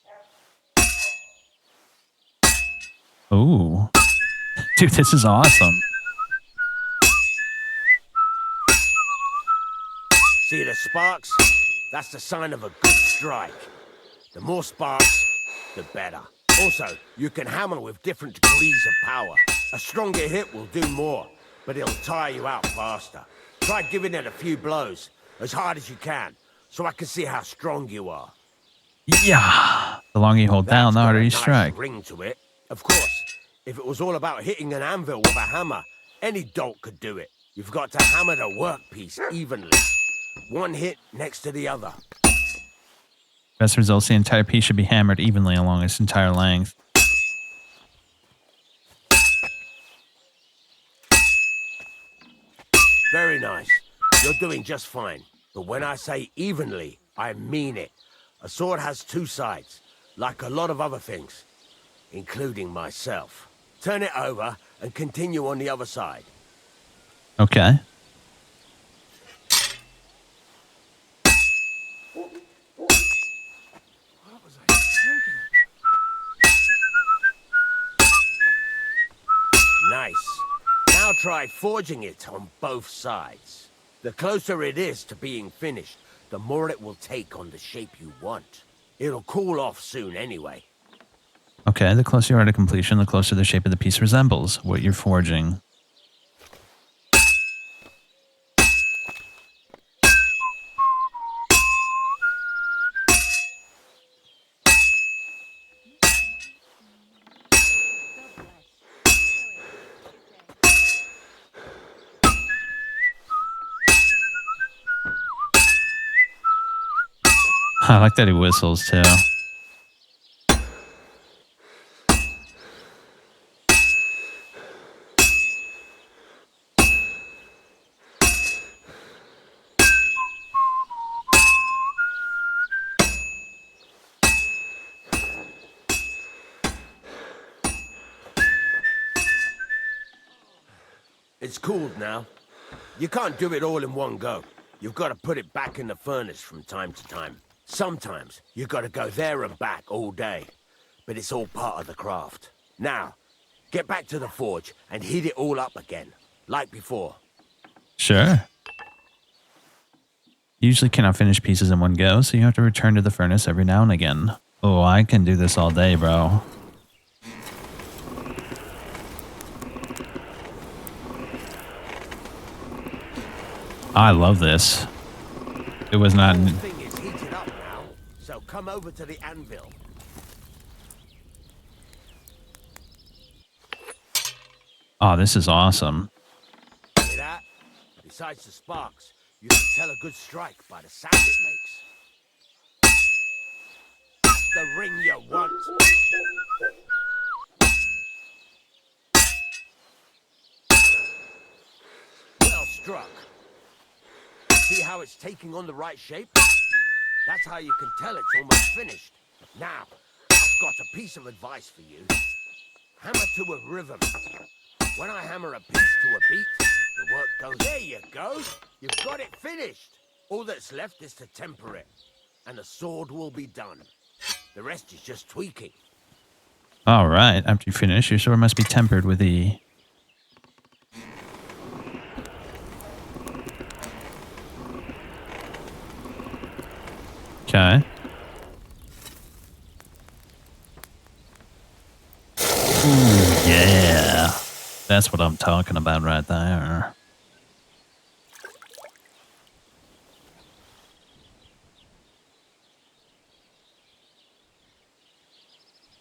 Ooh. Dude, this is awesome. See the sparks? That's the sign of a good strike. The more sparks, the better. Also, you can hammer with different degrees of power. A stronger hit will do more, but it'll tire you out faster. Try giving it a few blows, as hard as you can, so I can see how strong you are. Yeah. The longer you hold down, the harder you strike. Ring to it. Of course, if it was all about hitting an anvil with a hammer, any dolt could do it. You've got to hammer the workpiece evenly. One hit next to the other. Best results, the entire piece should be hammered evenly along its entire length. Very nice. You're doing just fine. But when I say evenly, I mean it. A sword has two sides, like a lot of other things, including myself. Turn it over and continue on the other side. Okay. Nice. Now try forging it on both sides. The closer it is to being finished, the more it will take on the shape you want. It'll cool off soon anyway. Okay, the closer you are to completion, the closer the shape of the piece resembles what you're forging. I like that he whistles too. It's cooled now. You can't do it all in one go. You've got to put it back in the furnace from time to time. Sometimes you got to go there and back all day, but it's all part of the craft. Now, get back to the forge and heat it all up again, like before. Sure. You usually cannot finish pieces in one go, so you have to return to the furnace every now and again. Oh, I can do this all day, bro. I love this. It was not... The thing is heated up now, so come over to the anvil. Oh, this is awesome. See that? Besides the sparks, you can tell a good strike by the sound it makes. That's the ring you want. Well struck. See how it's taking on the right shape? That's how you can tell it's almost finished. Now, I've got a piece of advice for you. Hammer to a rhythm. When I hammer a piece to a beat, the work goes, there you go. You've got it finished. All that's left is to temper it, and the sword will be done. The rest is just tweaking. All right. After you finish, your sword must be tempered with the... Okay. Ooh, yeah. That's what I'm talking about right there.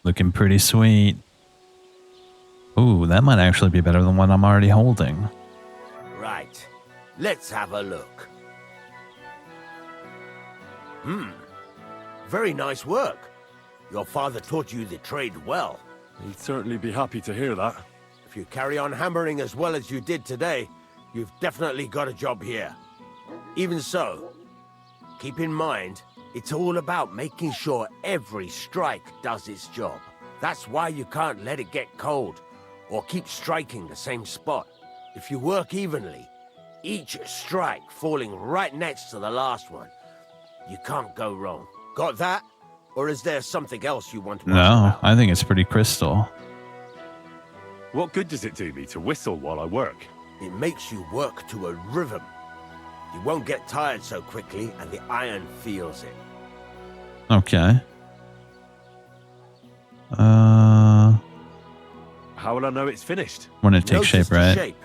Looking pretty sweet. Ooh, that might actually be better than what I'm already holding. Right. Let's have a look. Very nice work. Your father taught you the trade well. He'd certainly be happy to hear that. If you carry on hammering as well as you did today, you've definitely got a job here. Even so, keep in mind, it's all about making sure every strike does its job. That's why you can't let it get cold, or keep striking the same spot. If you work evenly, each strike falling right next to the last one, you can't go wrong. Got that? Or is there something else you want to No, I think it's pretty crystal. What good does it do me to whistle while I work? It makes you work to a rhythm. You won't get tired so quickly, and the iron feels it. Okay. How will I know it's finished? When it takes Notice shape, the right? shape.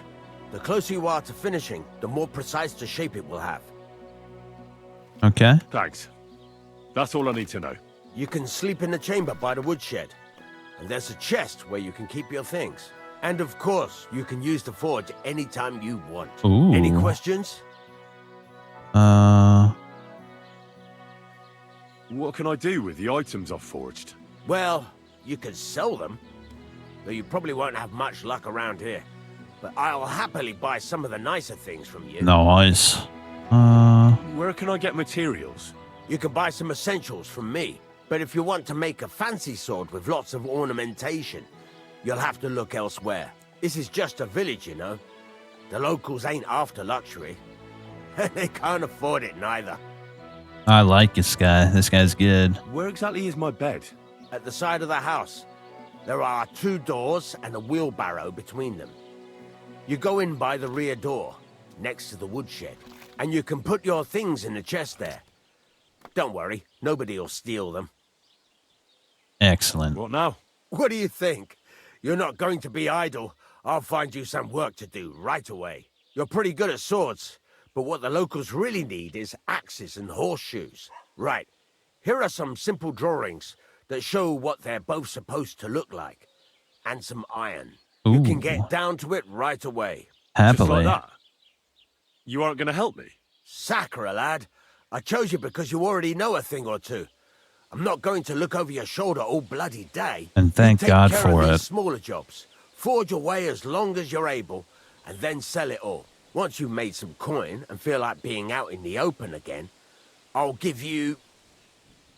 The closer you are to finishing, the more precise the shape it will have. Okay. Thanks. That's all I need to know. You can sleep in the chamber by the woodshed. And there's a chest where you can keep your things. And of course, you can use the forge anytime you want. Ooh. Any questions? What can I do with the items I've forged? Well, you can sell them. Though you probably won't have much luck around here. But I'll happily buy some of the nicer things from you. Nice. Where can I get materials? You can buy some essentials from me. But if you want to make a fancy sword with lots of ornamentation, you'll have to look elsewhere. This is just a village, you know. The locals ain't after luxury. They can't afford it neither. I like this guy. This guy's good. Where exactly is my bed? At the side of the house, there are 2 doors and a wheelbarrow between them. You go in by the rear door, next to the woodshed, and you can put your things in the chest there. Don't worry, nobody'll steal them. Excellent. What now? What do you think? You're not going to be idle. I'll find you some work to do right away. You're pretty good at swords, but what the locals really need is axes and horseshoes. Right, here are some simple drawings that show what they're both supposed to look like. And some iron. Ooh. You can get down to it right away. Happily. Just like that? You aren't going to help me? Sacre, lad. I chose you because you already know a thing or two. I'm not going to look over your shoulder all bloody day. And thank You take God care for of it. these smaller jobs. Forge away as long as you're able, and then sell it all. Once you've made some coin and feel like being out in the open again, I'll give you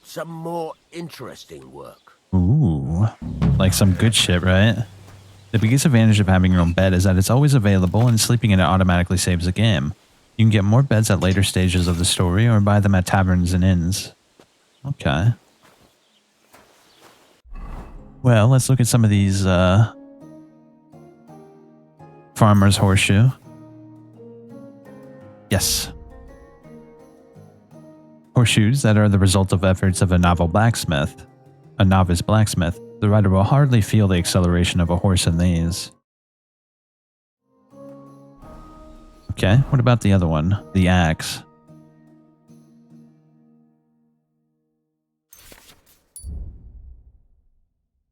some more interesting work. Ooh. Like some good shit, right? The biggest advantage of having your own bed is that it's always available, and sleeping in it automatically saves the game. You can get more beds at later stages of the story or buy them at taverns and inns. Okay. Well, let's look at some of these Farmer's Horseshoe. Yes. Horseshoes that are the result of efforts of a novice blacksmith. The rider will hardly feel the acceleration of a horse in these. Okay, what about the other one? The axe.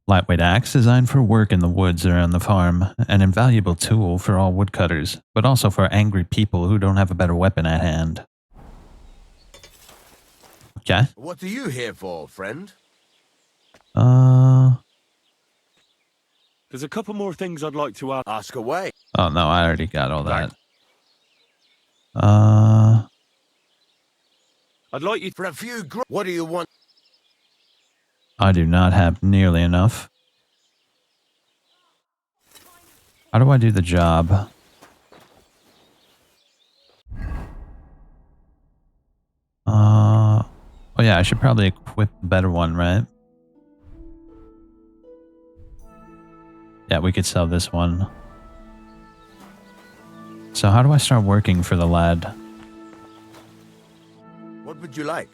Lightweight axe designed for work in the woods around the farm, an invaluable tool for all woodcutters, but also for angry people who don't have a better weapon at hand. Okay. What are you here for, friend? There's a couple more things I'd like to ask. Ask away. Oh no, I already got all that. I'd like you for a few. What do you want? I do not have nearly enough. How do I do the job? Oh yeah, I should probably equip the better one, right? Yeah, we could sell this one. So how do I start working for the lad? What would you like?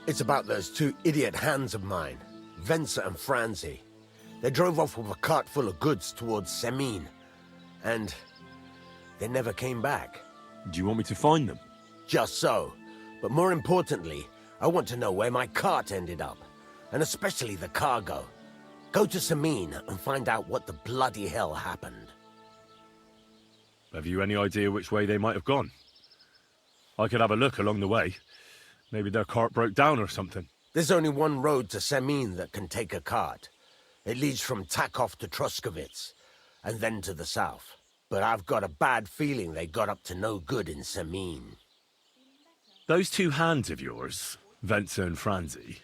It's about those two idiot hands of mine, Venser and Franzi. They drove off with a cart full of goods towards Semin, and they never came back. Do you want me to find them? Just so. But more importantly, I want to know where my cart ended up, and especially the cargo. Go to Semin and find out what the bloody hell happened. Have you any idea which way they might have gone? I could have a look along the way. Maybe their cart broke down or something. There's only one road to Semin that can take a cart. It leads from Takov to Troskovitz, and then to the south. But I've got a bad feeling they got up to no good in Semin. Those two hands of yours, Venser and Franzi,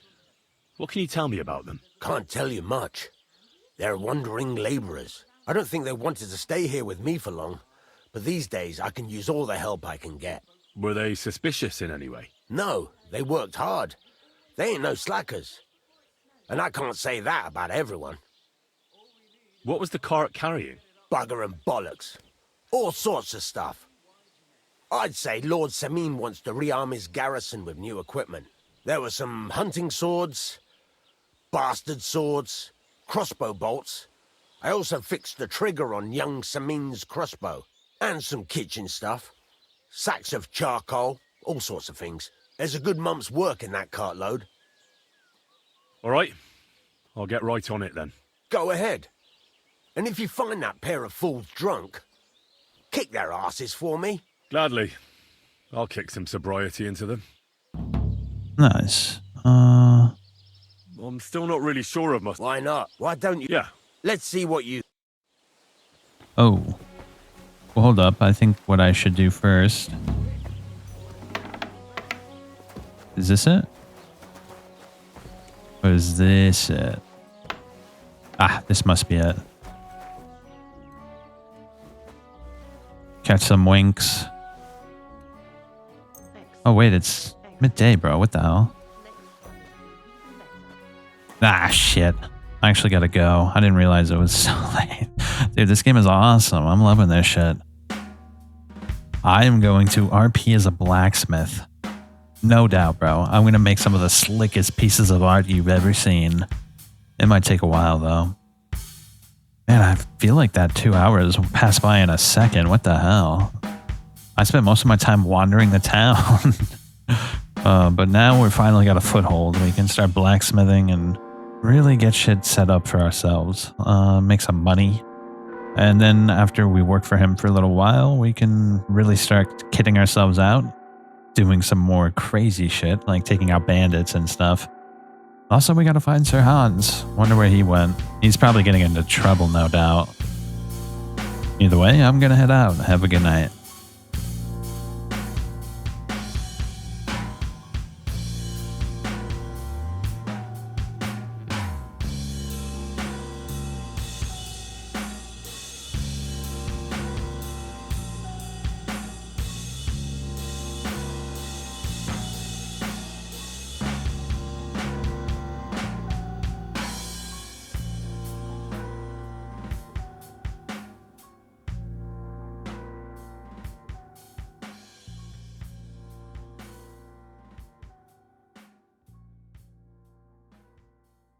what can you tell me about them? Can't tell you much. They're wandering laborers. I don't think they wanted to stay here with me for long, but these days I can use all the help I can get. Were they suspicious in any way? No, they worked hard. They ain't no slackers. And I can't say that about everyone. What was the cart carrying? Bugger and bollocks. All sorts of stuff. I'd say Lord Semin wants to rearm his garrison with new equipment. There were some hunting swords, bastard swords, crossbow bolts. I also fixed the trigger on young Semin's crossbow. And some kitchen stuff. Sacks of charcoal, all sorts of things. There's a good month's work in that cartload. All right. I'll get right on it then. Go ahead. And if you find that pair of fools drunk, kick their asses for me. Gladly. I'll kick some sobriety into them. Nice. I'm still not really sure of my... Why not? Why don't you... Yeah. Let's see what you... Oh. Well, hold up. I think what I should do first... Is this it? Or is this it? Ah, this must be it. Catch some winks. Oh, wait, it's midday, bro. What the hell? Ah, shit. I actually gotta go. I didn't realize it was so late. Dude, this game is awesome. I'm loving this shit. I am going to RP as a blacksmith. No doubt, bro. I'm going to make some of the slickest pieces of art you've ever seen. It might take a while, though. Man, I feel like that 2 hours passed by in a second. What the hell? I spent most of my time wandering the town. But now we've finally got a foothold. We can start blacksmithing and really get shit set up for ourselves. Make some money. And then after we work for him for a little while, we can really start kitting ourselves out. Doing some more crazy shit, like taking out bandits and stuff. Also, we gotta find Sir Hans. Wonder where he went. He's probably getting into trouble, no doubt. Either way, I'm gonna head out. Have a good night.